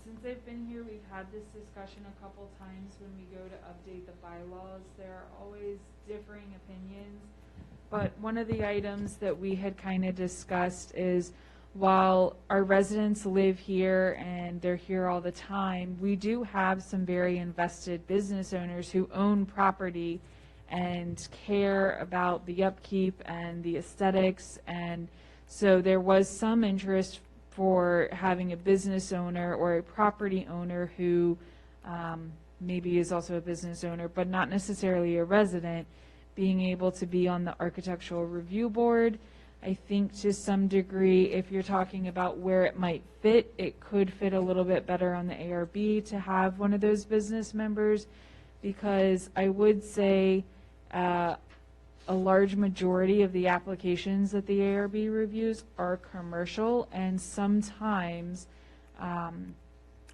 since I've been here, we've had this discussion a couple times when we go to update the bylaws. There are always differing opinions, but one of the items that we had kind of discussed is, while our residents live here and they're here all the time, we do have some very invested business owners who own property and care about the upkeep and the aesthetics. And so there was some interest for having a business owner or a property owner who maybe is also a business owner, but not necessarily a resident, being able to be on the architectural review board. I think to some degree, if you're talking about where it might fit, it could fit a little bit better on the ARB to have one of those business members, because I would say a large majority of the applications that the ARB reviews are commercial, and sometimes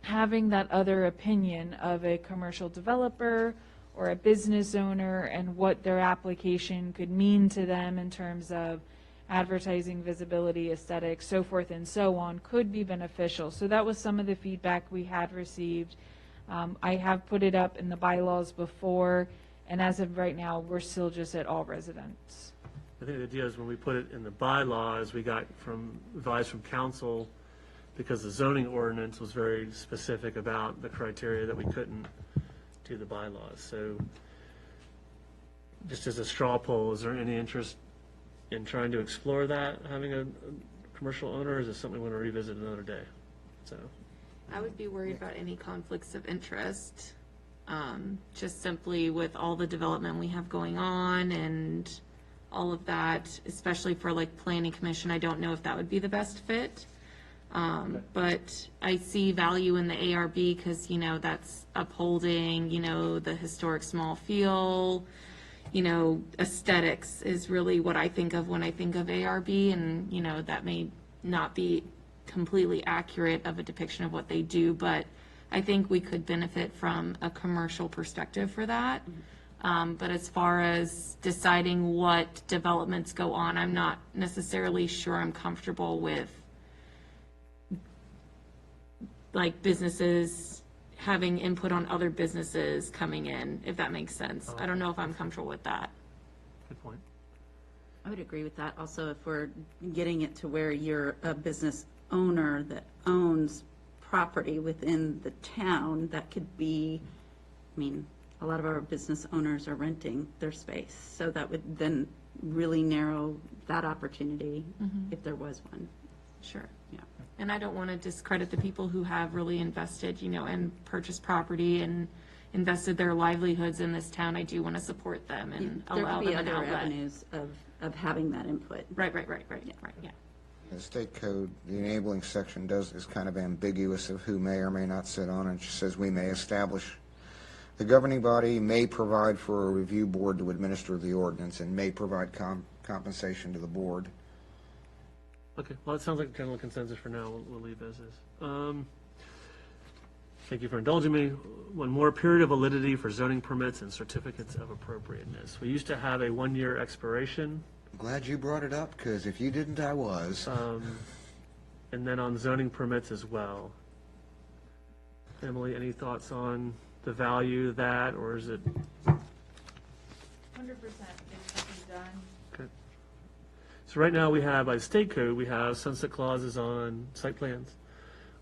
having that other opinion of a commercial developer or a business owner and what their application could mean to them in terms of advertising, visibility, aesthetics, so forth and so on, could be beneficial. So that was some of the feedback we had received. I have put it up in the bylaws before, and as of right now, we're still just at all residents. I think the idea is when we put it in the bylaws, we got advice from council, because the zoning ordinance was very specific about the criteria that we couldn't do the bylaws. So just as a straw poll, is there any interest in trying to explore that, having a commercial owner, or is it something we want to revisit another day? So, I would be worried about any conflicts of interest, just simply with all the development we have going on and all of that, especially for like planning commission. I don't know if that would be the best fit. But I see value in the ARB because, that's upholding, the historic small feel, you know, aesthetics is really what I think of when I think of ARB, and, you know, that may not be completely accurate of a depiction of what they do, but I think we could benefit from a commercial perspective for that. But as far as deciding what developments go on, I'm not necessarily sure I'm comfortable with like businesses having input on other businesses coming in, if that makes sense. I don't know if I'm comfortable with that. Good point. I would agree with that. Also, if we're getting it to where you're a business owner that owns property within the town, that could be, I mean, a lot of our business owners are renting their space. So that would then really narrow that opportunity if there was one. Sure. Yeah. And I don't want to discredit the people who have really invested, you know, and purchased property and invested their livelihoods in this town. I do want to support them and There allow could be them an other outlet. avenues of having that input. Right, yeah. The state code, the enabling section is kind of ambiguous of who may or may not sit on it. It just says we may establish, the governing body may provide for a review board to administer the ordinance and may provide compensation to the board. Okay, well, it sounds like a general consensus for now. We'll leave as is. Thank you for indulging me. One more, period of validity for zoning permits and certificates of appropriateness. We used to have a one-year expiration. I'm glad you brought it up, because if you didn't, I was. And then on zoning permits as well. Emily, any thoughts on the value of that, or is it? 100%, it's nothing done. Okay. So right now we have, by state code, we have sunset clauses on site plans.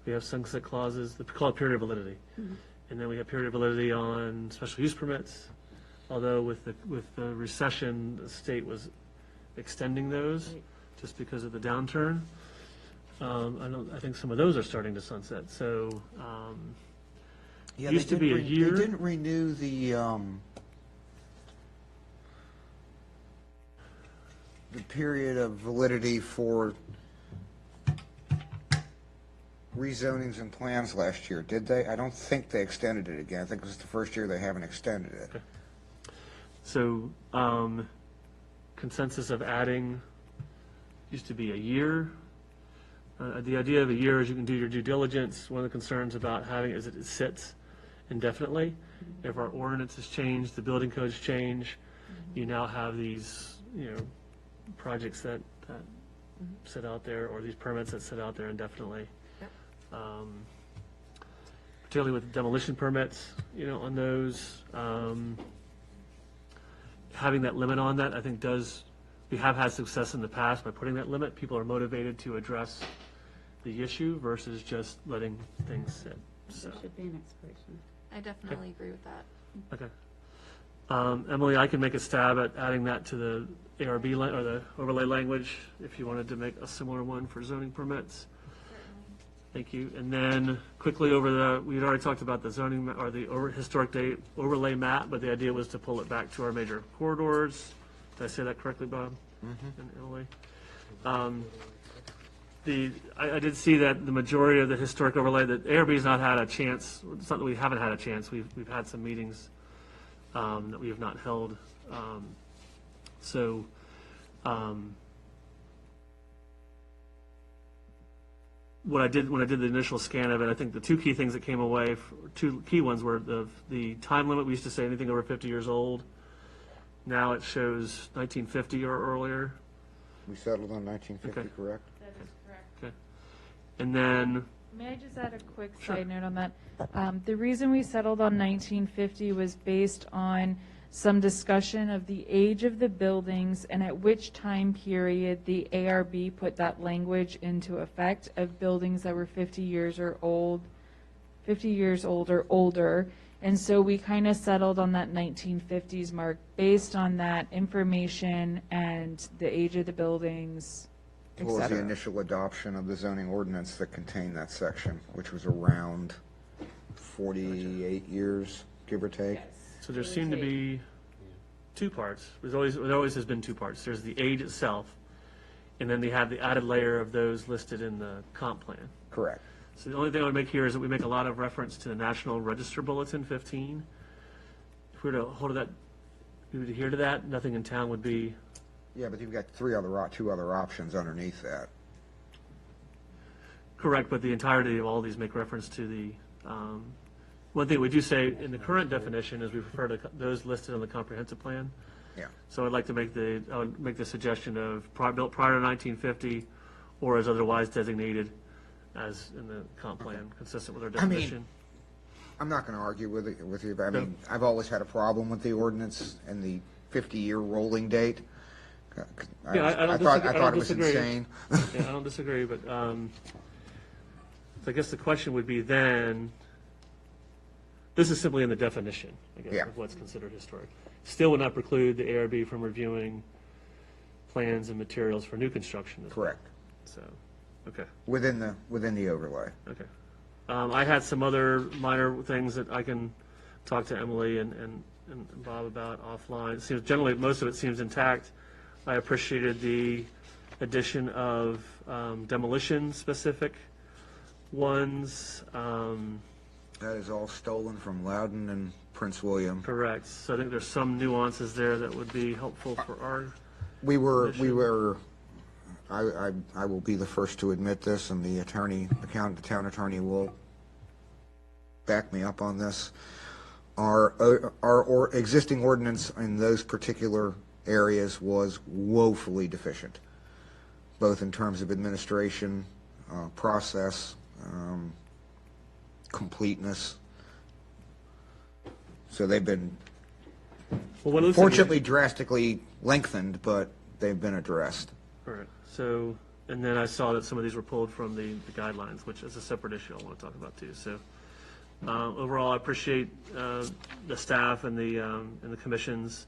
We have sunset clauses, they call it period of validity. And then we have period of validity on special use permits. Although with the recession, the state was extending those just because of the downturn. I think some of those are starting to sunset. So, Yeah, used to be a year. They didn't renew the period of validity for rezonings and plans last year, did they? I don't think they extended it again. I think it was the first year they haven't extended it. Okay. So, consensus of adding used to be a year. The idea of a year is you can do your due diligence. One of the concerns about having it is that it sits indefinitely. If our ordinances change, the building codes change, you now have these, you know, projects that sit out there, or these permits that sit out there indefinitely. Particularly with demolition permits, you know, on those. Having that limit on that, I think we have had success in the past by putting that limit. People are motivated to address the issue versus just letting things sit. So, There should be an expiration. I definitely agree with that. okay. Emily, I can make a stab at adding that to the ARB or the overlay language if you wanted to make a similar one for zoning permits. Thank you. And then quickly we had already talked about the zoning or the historic day overlay map, but the idea was to pull it back to our major corridors. Did I say that correctly, Bob? And Emily? I did see that the majority of the historic overlay, that ARB's not had a chance, it's not that we haven't had a chance, we've had some meetings that we have not held. When I did the initial scan of it, I think the two key things that came away, two key ones were the time limit. We used to say anything over 50 years old. Now it shows 1950 or earlier. We settled on 1950, Okay. correct? That is correct. Okay. And then, May I just add a quick Sure. side note on that? The reason we settled on 1950 was based on some discussion of the age of the buildings and at which time period the ARB put that language into effect of buildings that were 50 years or old or older. And so we kind of settled on that 1950s mark based on that information and the age of the buildings, et What was the cetera. initial adoption of the zoning ordinance that contained that section, which was around 48 years, give or take? so there seem to be two parts. There always has been two parts. There's the age itself, and then they have the added layer of those listed in the comp plan. Correct. So the only thing I would make here is that we make a lot of reference to the National Register Bulletin 15. If we were to hold that we would adhere to that. Nothing in town would be, Yeah, but you've got two other options underneath that. correct, but the entirety of all these make reference to the, one thing we do say in the current definition is we refer to those listed on the comprehensive plan. Yeah. So I'd like to I would make the suggestion of built prior to 1950 or as otherwise designated as in the comp plan, consistent with our I mean, definition. I'm not going to argue with you, but I mean, I've always had a problem with the ordinance and the 50-year rolling date. Yeah, I don't thought disagree. it was insane. Yeah, I don't disagree, but so I guess the question would be then, this is simply in the definition, I guess, Yeah. of what's considered historic. Still would not preclude the ARB from reviewing plans and materials for new construction as well. Correct. So, okay, Within the overlay. okay. I had some other minor things that I can talk to Emily and Bob about offline. It seems, generally, most of it seems intact. I appreciated the addition of demolition-specific ones. That is all stolen from Loudon and Prince William. Correct. So I think there's some nuances there that would be helpful for our, I will be the first to admit this, and the town attorney will back me up on this. Our existing ordinance in those particular areas was woefully deficient, both in terms of administration, process, completeness. So they've been well, what it looks like- fortunately drastically lengthened, but they've been addressed. Correct. So, and then I saw that some of these were pulled from the guidelines, which is a separate issue I want to talk about too. So, overall, I appreciate the staff and the commission's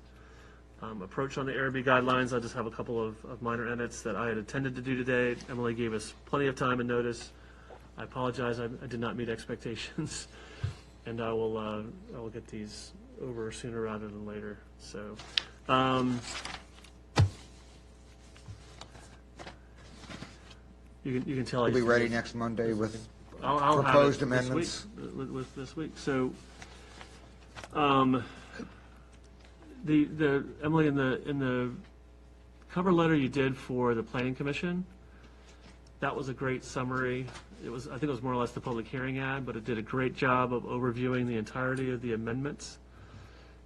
approach on the ARB guidelines. I just have a couple of minor edits that I had intended to do today. Emily gave us plenty of time and notice. I apologize, I did not meet expectations, and I will get these over sooner rather than later. So, you can tell. We'll be ready next Monday with I'll have it proposed this amendments. week, with this week. So, the Emily, in the cover letter you did for the planning commission, that was a great summary. I think it was more or less the public hearing ad, but it did a great job of overviewing the entirety of the amendments.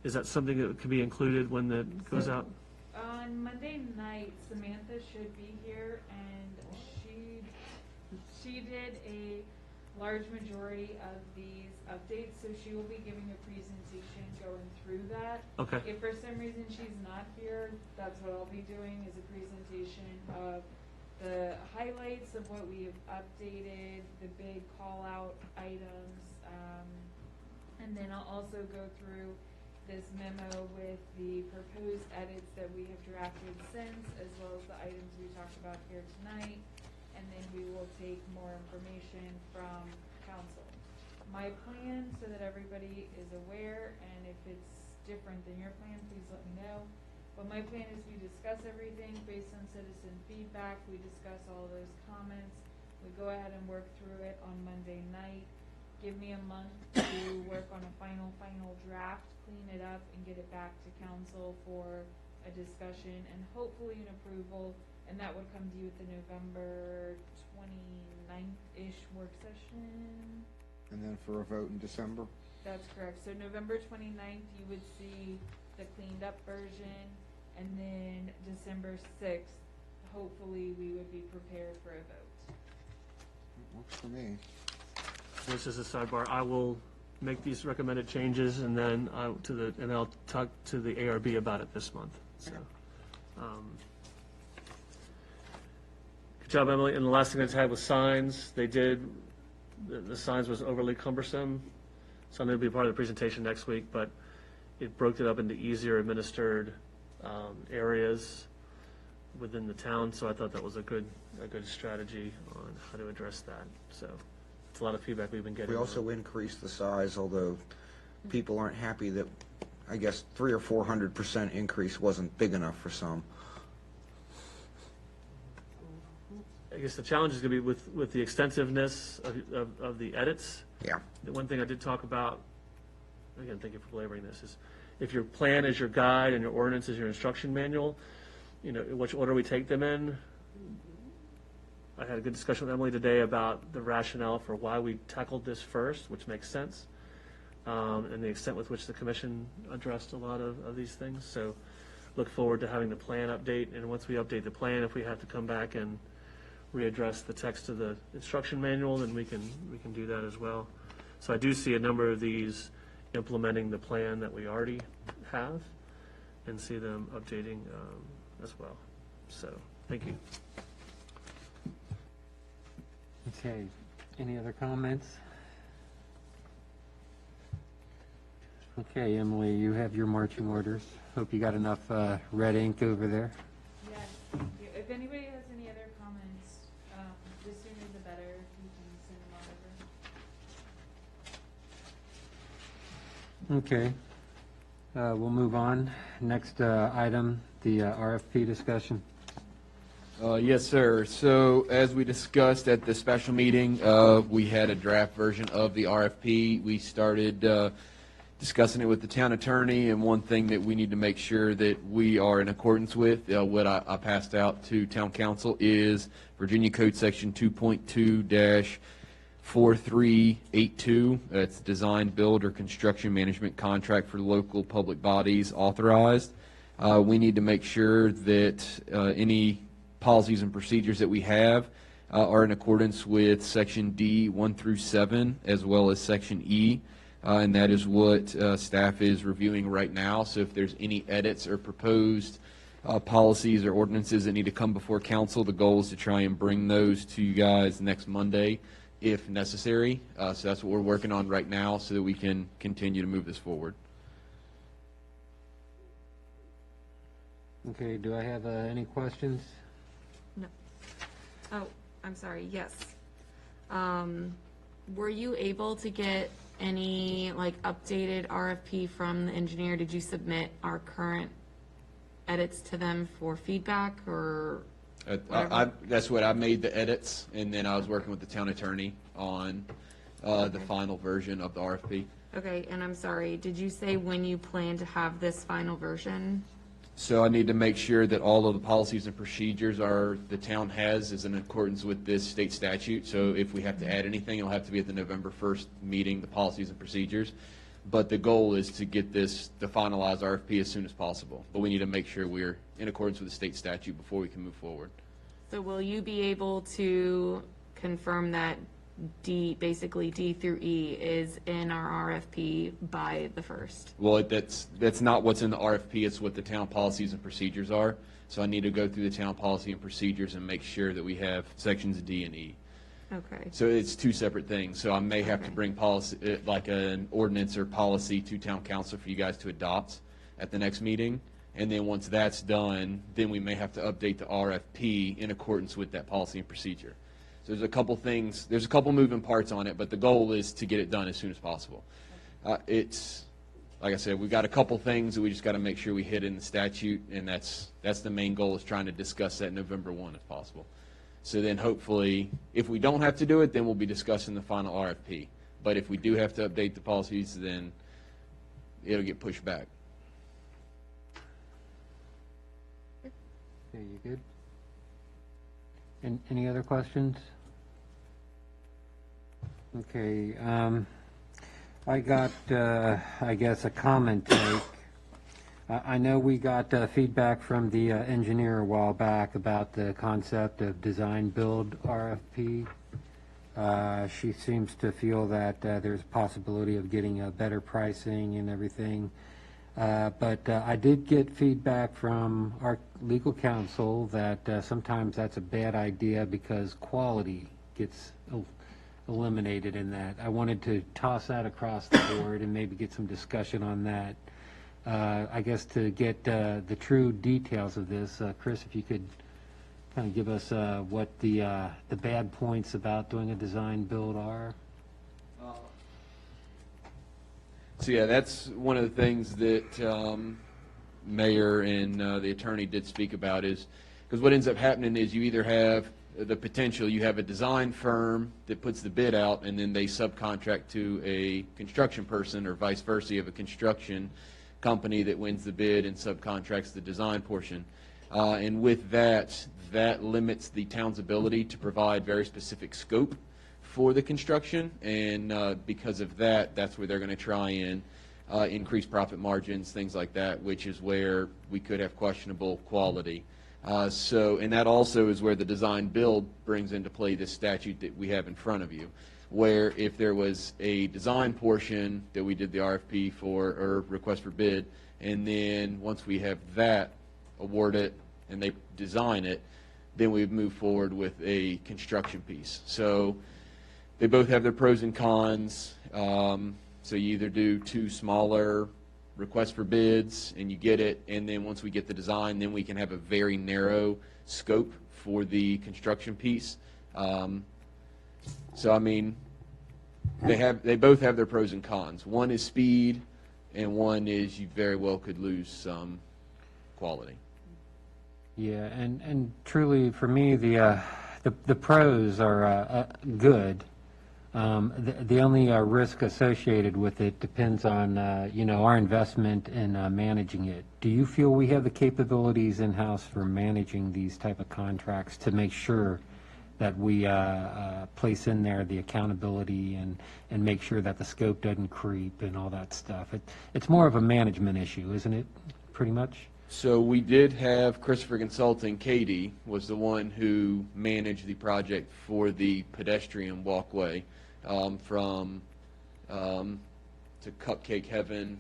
Is that something that could be included when that goes out? On Monday night, Samantha should be here, and she did a large majority of these updates, so she will be giving a presentation going through that. Okay. If for some reason she's not here, that's what I'll be doing, is a presentation of the highlights of what we have updated, the big call-out items, and then I'll also go through this memo with the proposed edits that we have drafted since, as well as the items we talked about here tonight, and then we will take more information from council. My plan, so that everybody is aware, and if it's different than your plan, please let me know. But my plan is we discuss everything based on citizen feedback, we discuss all those comments, we go ahead and work through it on Monday night. Give me a month to work on a final draft, clean it up, and get it back to council for a discussion and hopefully an approval, and that would come to you at the November 29th-ish work session. And then for a vote in December? That's correct. So November 29th, you would see the cleaned up version, and then December 6th, hopefully we would be prepared for a vote. Works for me. This is a sidebar. I will make these recommended changes, and then I'll talk to the ARB about it this month. So, good job, Emily. And the last thing I had was signs. The signs was overly cumbersome, so I'm going to be part of the presentation next week, but it broke it up into easier administered areas within the town, so I thought that was a good strategy on how to address that. So it's a lot of feedback we've been getting. We also increased the size, although people aren't happy that, I guess, 300 or 400% increase wasn't big enough for some. I guess the challenge is going to be with the extensiveness of the edits. Yeah. The one thing I did talk about, again, thank you for belaboring this, if your plan is your guide and your ordinance is your instruction manual, which order we take them in. I had a good discussion with Emily today about the rationale for why we tackled this first, which makes sense, and the extent with which the commission addressed a lot of these things. So look forward to having the plan update, and once we update the plan, if we have to come back and readdress the text of the instruction manual, then we can do that as well. So I do see a number of these implementing the plan that we already have, and see them updating as well. So, thank you. Okay, any other comments? Okay, Emily, you have your marching orders. Hope you got enough red ink over there. Yes, thank you. If anybody has any other comments, the sooner the better, you can send them on over. Okay, we'll move on. Next item, the RFP discussion. Yes, sir. So as we discussed at the special meeting, we had a draft version of the RFP. We started discussing it with the town attorney, and one thing that we need to make sure that we are in accordance with, what I passed out to town council, is Virginia Code Section 2.2-4382. That's design, build, or construction management contract for local public bodies authorized. We need to make sure that any policies and procedures that we have are in accordance with Section D 1 through 7, as well as Section E, and that is what staff is reviewing right now. So if there's any edits or proposed policies or ordinances that need to come before council, the goal is to try and bring those to you guys next Monday if necessary. So that's what we're working on right now, so that we can continue to move this forward. Okay, do I have any questions? No. Oh, I'm sorry, yes. Were you able to get any, updated RFP from the engineer? Did you submit our current edits to them for feedback, or whatever? That's what I made the edits, and then I was working with the town attorney on the final version of the RFP. Okay, and I'm sorry, did you say when you plan to have this final version? So I need to make sure that all of the policies and procedures the town has is in accordance with this state statute. So if we have to add anything, it'll have to be at the November 1st meeting, the policies and procedures. But the goal is to get the finalized RFP as soon as possible. But we need to make sure we're in accordance with the state statute before we can move forward. So will you be able to confirm that basically D through E is in our RFP by the 1st? Well, that's not what's in the RFP, it's what the town policies and procedures are. So I need to go through the town policy and procedures and make sure that we have sections D and E. Okay. So it's two separate things. So I may have to bring policy, like an ordinance or policy, to town council for you guys to adopt at the next meeting. And then once that's done, then we may have to update the RFP in accordance with that policy and procedure. So there's a couple moving parts on it, but the goal is to get it done as soon as possible. It's, like I said, we've got a couple things that we just got to make sure we hit in the statute, and that's the main goal, is trying to discuss that November 1 if possible. So then hopefully, if we don't have to do it, then we'll be discussing the final RFP. But if we do have to update the policies, then it'll get pushed back. Okay, you good? And any other questions? Okay, I got, I guess, a comment take. I know we got feedback from the engineer a while back about the concept of design-build RFP. She seems to feel that there's a possibility of getting better pricing and everything. But I did get feedback from our legal counsel that sometimes that's a bad idea because quality gets eliminated in that. I wanted to toss that across the board and maybe get some discussion on that. I guess to get the true details of this, Chris, if you could kind of give us what the bad points about doing a design build are. So yeah, that's one of the things that Mayor and the attorney did speak about, is because what ends up happening is you either have the potential, you have a design firm that puts the bid out and then they subcontract to a construction person, or vice versa. You have a construction company that wins the bid and subcontracts the design portion. And with that, that limits the town's ability to provide very specific scope for the construction, and because of that, that's where they're going to try and increase profit margins, things like that, which is where we could have questionable quality. And that also is where the design build brings into play this statute that we have in front of you, where if there was a design portion that we did the RFP for, or request for bid, and then once we have that, award it, and they design it, then we would move forward with a construction piece. So they both have their pros and cons. So you either do two smaller requests for bids and you get it, and then once we get the design, then we can have a very narrow scope for the construction piece. So I mean, they both have their pros and cons. One is speed, and one is you very well could lose some quality. Yeah, and truly, for me, the pros are good. The only risk associated with it depends on, our investment in managing it. Do you feel we have the capabilities in-house for managing these type of contracts to make sure that we place in there the accountability and make sure that the scope doesn't creep and all that stuff? It's more of a management issue, isn't it, pretty much? So we did have Christopher Consulting, Katie, was the one who managed the project for the pedestrian walkway from to Cupcake Heaven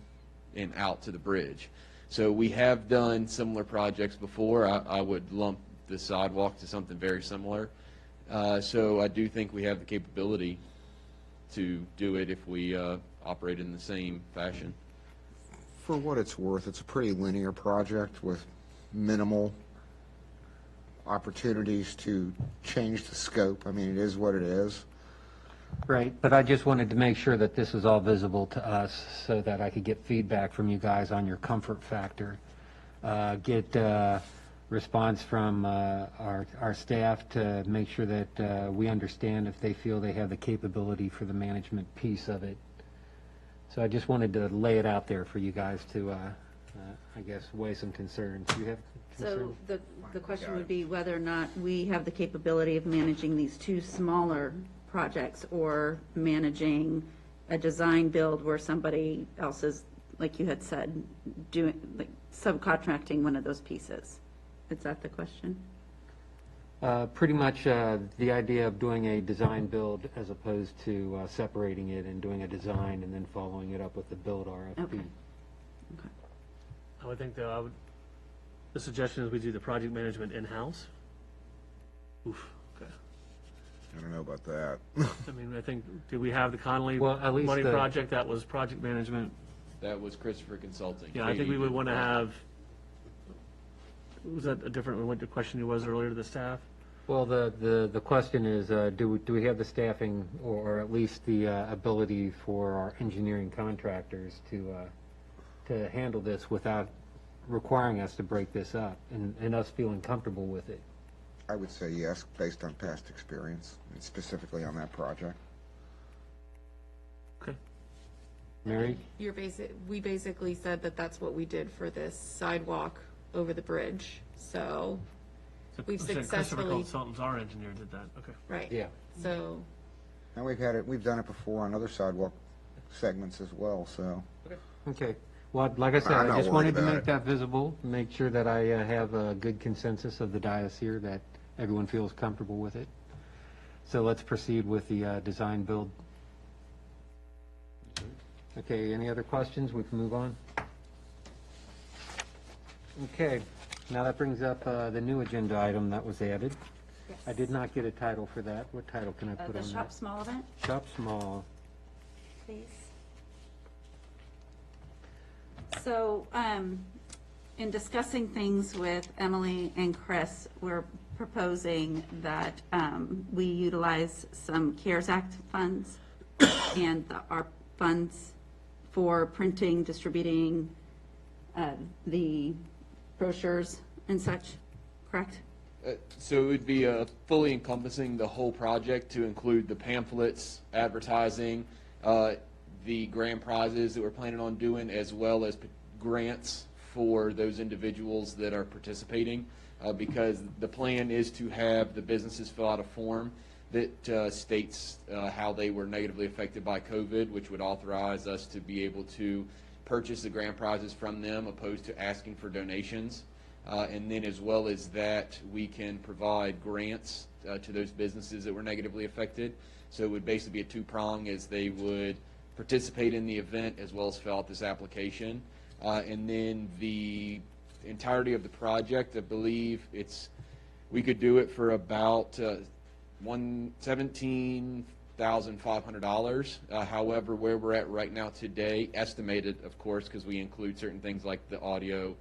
and out to the bridge. So we have done similar projects before. I would lump the sidewalk to something very similar. So I do think we have the capability to do it if we operate in the same fashion. For what it's worth, it's a pretty linear project with minimal opportunities to change the scope. I mean, it is what it is. Right, but I just wanted to make sure that this is all visible to us so that I could get feedback from you guys on your comfort factor. Get response from our staff to make sure that we understand if they feel they have the capability for the management piece of it. So I just wanted to lay it out there for you guys to, I guess, weigh some concerns. Do you have concerns? So the question would be whether or not we have the capability of managing these two smaller projects or managing a design build where somebody else is, like you had said, doing, like subcontracting one of those pieces. Is that the question? Pretty much the idea of doing a design build as opposed to separating it and doing a design and then following it up with the build RFP. Okay. I would think though, the suggestion is we do the project management in-house. Oof, okay. I don't know about that. I mean, I think, did we have the Connolly Well, at least money the- project that was project management? That was Christopher Consulting. Yeah, I think Katie we would did want to that. have, was that a different, what the question was earlier to the staff? Well, the question is, do we have the staffing or at least the ability for our engineering contractors to handle this without requiring us to break this up and us feeling comfortable with it? I would say yes, based on past experience, and specifically on that project. Okay. Mary? We basically said that that's what we did for this sidewalk over the bridge, so we've So Christopher successfully, Consultants, our engineer did that, okay. right. Yeah. So, And we've done it before on other sidewalk segments as well, so. Okay. Well, like I said, I'm I not just worried wanted to about make it. that visible, make sure that I have a good consensus of the dais here, that everyone feels comfortable with it. So let's proceed with the design build. Okay, any other questions? We can move on. Okay, now that brings up the new agenda item that was added. I did not get a title for that. What title can I put The on shop that? small event, Shop Small. please. So, in discussing things with Emily and Chris, we're proposing that we utilize some CARES Act funds and our funds for printing, distributing the brochures and such, correct? So it would be fully encompassing the whole project to include the pamphlets, advertising, the grand prizes that we're planning on doing, as well as grants for those individuals that are participating, because the plan is to have the businesses fill out a form that states how they were negatively affected by COVID, which would authorize us to be able to purchase the grant prizes from them opposed to asking for donations. And then as well as that, we can provide grants to those businesses that were negatively affected. So it would basically be a two-prong, as they would participate in the event as well as fill out this application. And then the entirety of the project, I believe we could do it for about $17,500. However, where we're at right now today, estimated, of course, because we include certain things like the audio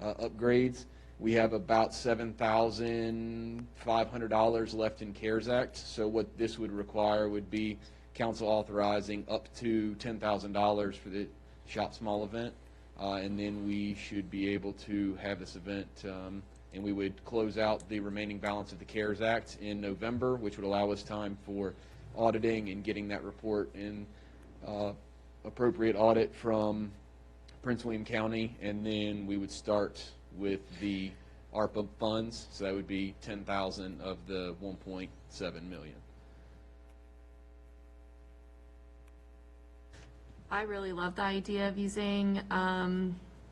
upgrades, we have about $7,500 left in CARES Act. So what this would require would be council authorizing up to $10,000 for the Shop Small event. And then we should be able to have this event, and we would close out the remaining balance of the CARES Act in November, which would allow us time for auditing and getting that report in appropriate audit from Prince William County. And then we would start with the ARPA funds, so that would be 10,000 of the 1.7 million. I really love the idea of using,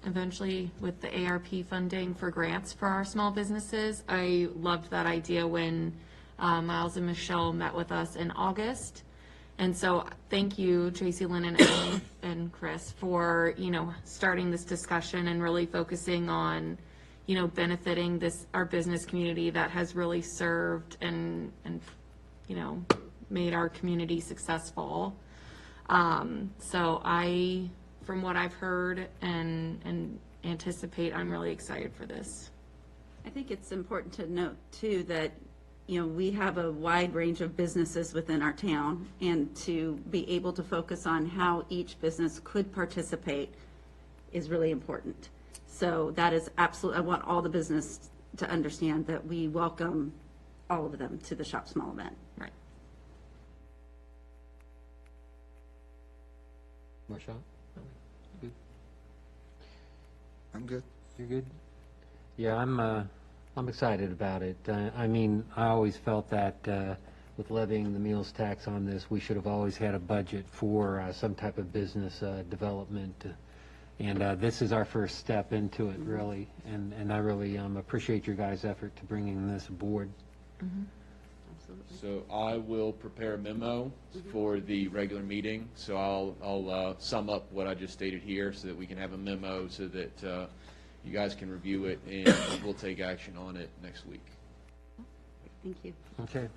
eventually with the ARP funding for grants for our small businesses. I loved that idea when Miles and Michelle met with us in August. And so thank you, Tracy, Lynn, and Emily and Chris, for, starting this discussion and really focusing on, benefiting our business community that has really served and made our community successful. So from what I've heard and anticipate, I'm really excited for this. I think it's important to note too that, we have a wide range of businesses within our town, and to be able to focus on how each business could participate is really important. So that is absolutely, I want all the business to understand that we welcome all of them to the Shop Small event. Right. Marshall? Good? I'm good. You're good? Yeah, I'm excited about it. I mean, I always felt that with levying the meals tax on this, we should have always had a budget for some type of business development. And this is our first step into it, really. And I really appreciate your guys' effort to bringing this aboard. Absolutely. So I will prepare a memo for the regular meeting. So I'll sum up what I just stated here so that we can have a memo so that you guys can review it, and we'll take action on it next week. Thank you. Okay.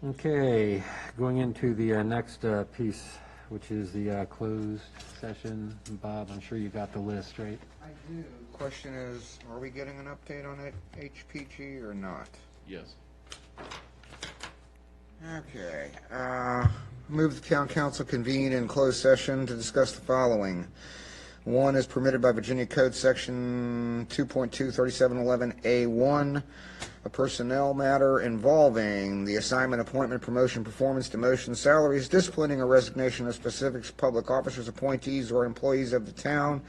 Okay, going into the next piece, which is the closed session. Bob, I'm sure you got the list, right? I do. Question is, are we getting an update on it, HPG, or not? Yes. Okay. Move the town council convene in closed session to discuss the following. One is permitted by Virginia Code Section 2.23711A1, a personnel matter involving the assignment, appointment, promotion, performance, demotion, salaries, disciplining, or resignation of specific public officers, appointees, or employees of the town,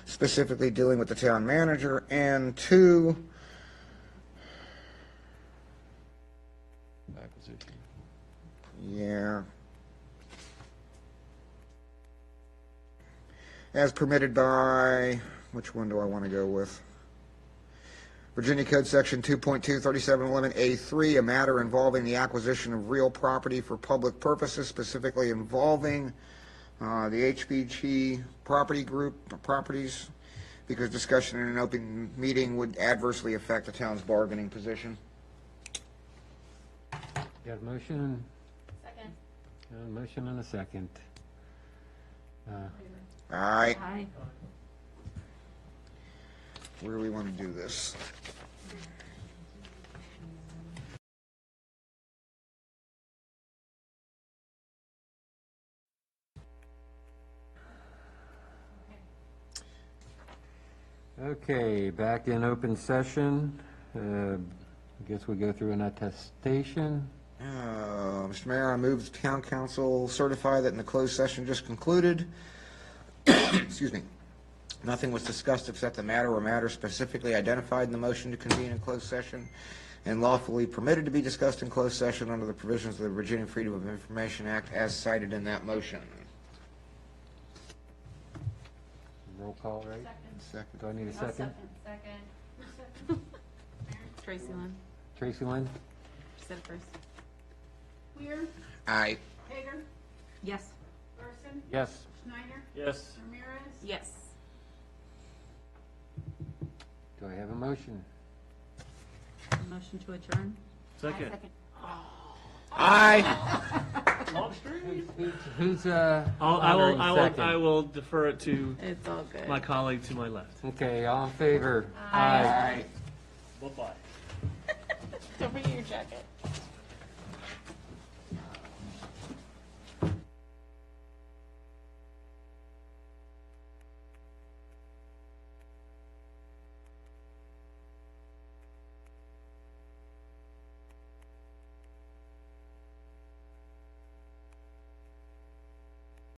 specifically dealing with the town manager. And two, Acquisition. yeah, as permitted by, which one do I want to go with? Virginia Code Section 2.23711A3, a matter involving the acquisition of real property for public purposes, specifically involving the HPG property group, properties, because discussion in an open meeting would adversely affect the town's bargaining position. Got a motion? Second. Got a motion and a second. All right, Aye. where do we want to do this? Okay, back in open session. I guess we go through an attestation. Mr. Mayor, I move the town council certify that in the closed session just concluded, excuse me, nothing was discussed except the matter or matters specifically identified in the motion to convene in closed session and lawfully permitted to be discussed in closed session under the provisions of the Virginia Freedom of Information Act as cited in that motion. Roll call, right? Second. Do I need a second? Second. Tracy Lynn, Tracy Lynn? she said it first. Weir, Aye. Hager, Yes. Larson, Yes. Schneider, Yes. Ramirez. Yes. Do I have a motion? Motion to adjourn? Second. Aye. Long street. Who's, I will defer it to It's all good. my colleague to my left. Okay, all in favor? Aye. Bye-bye. Don't forget your jacket.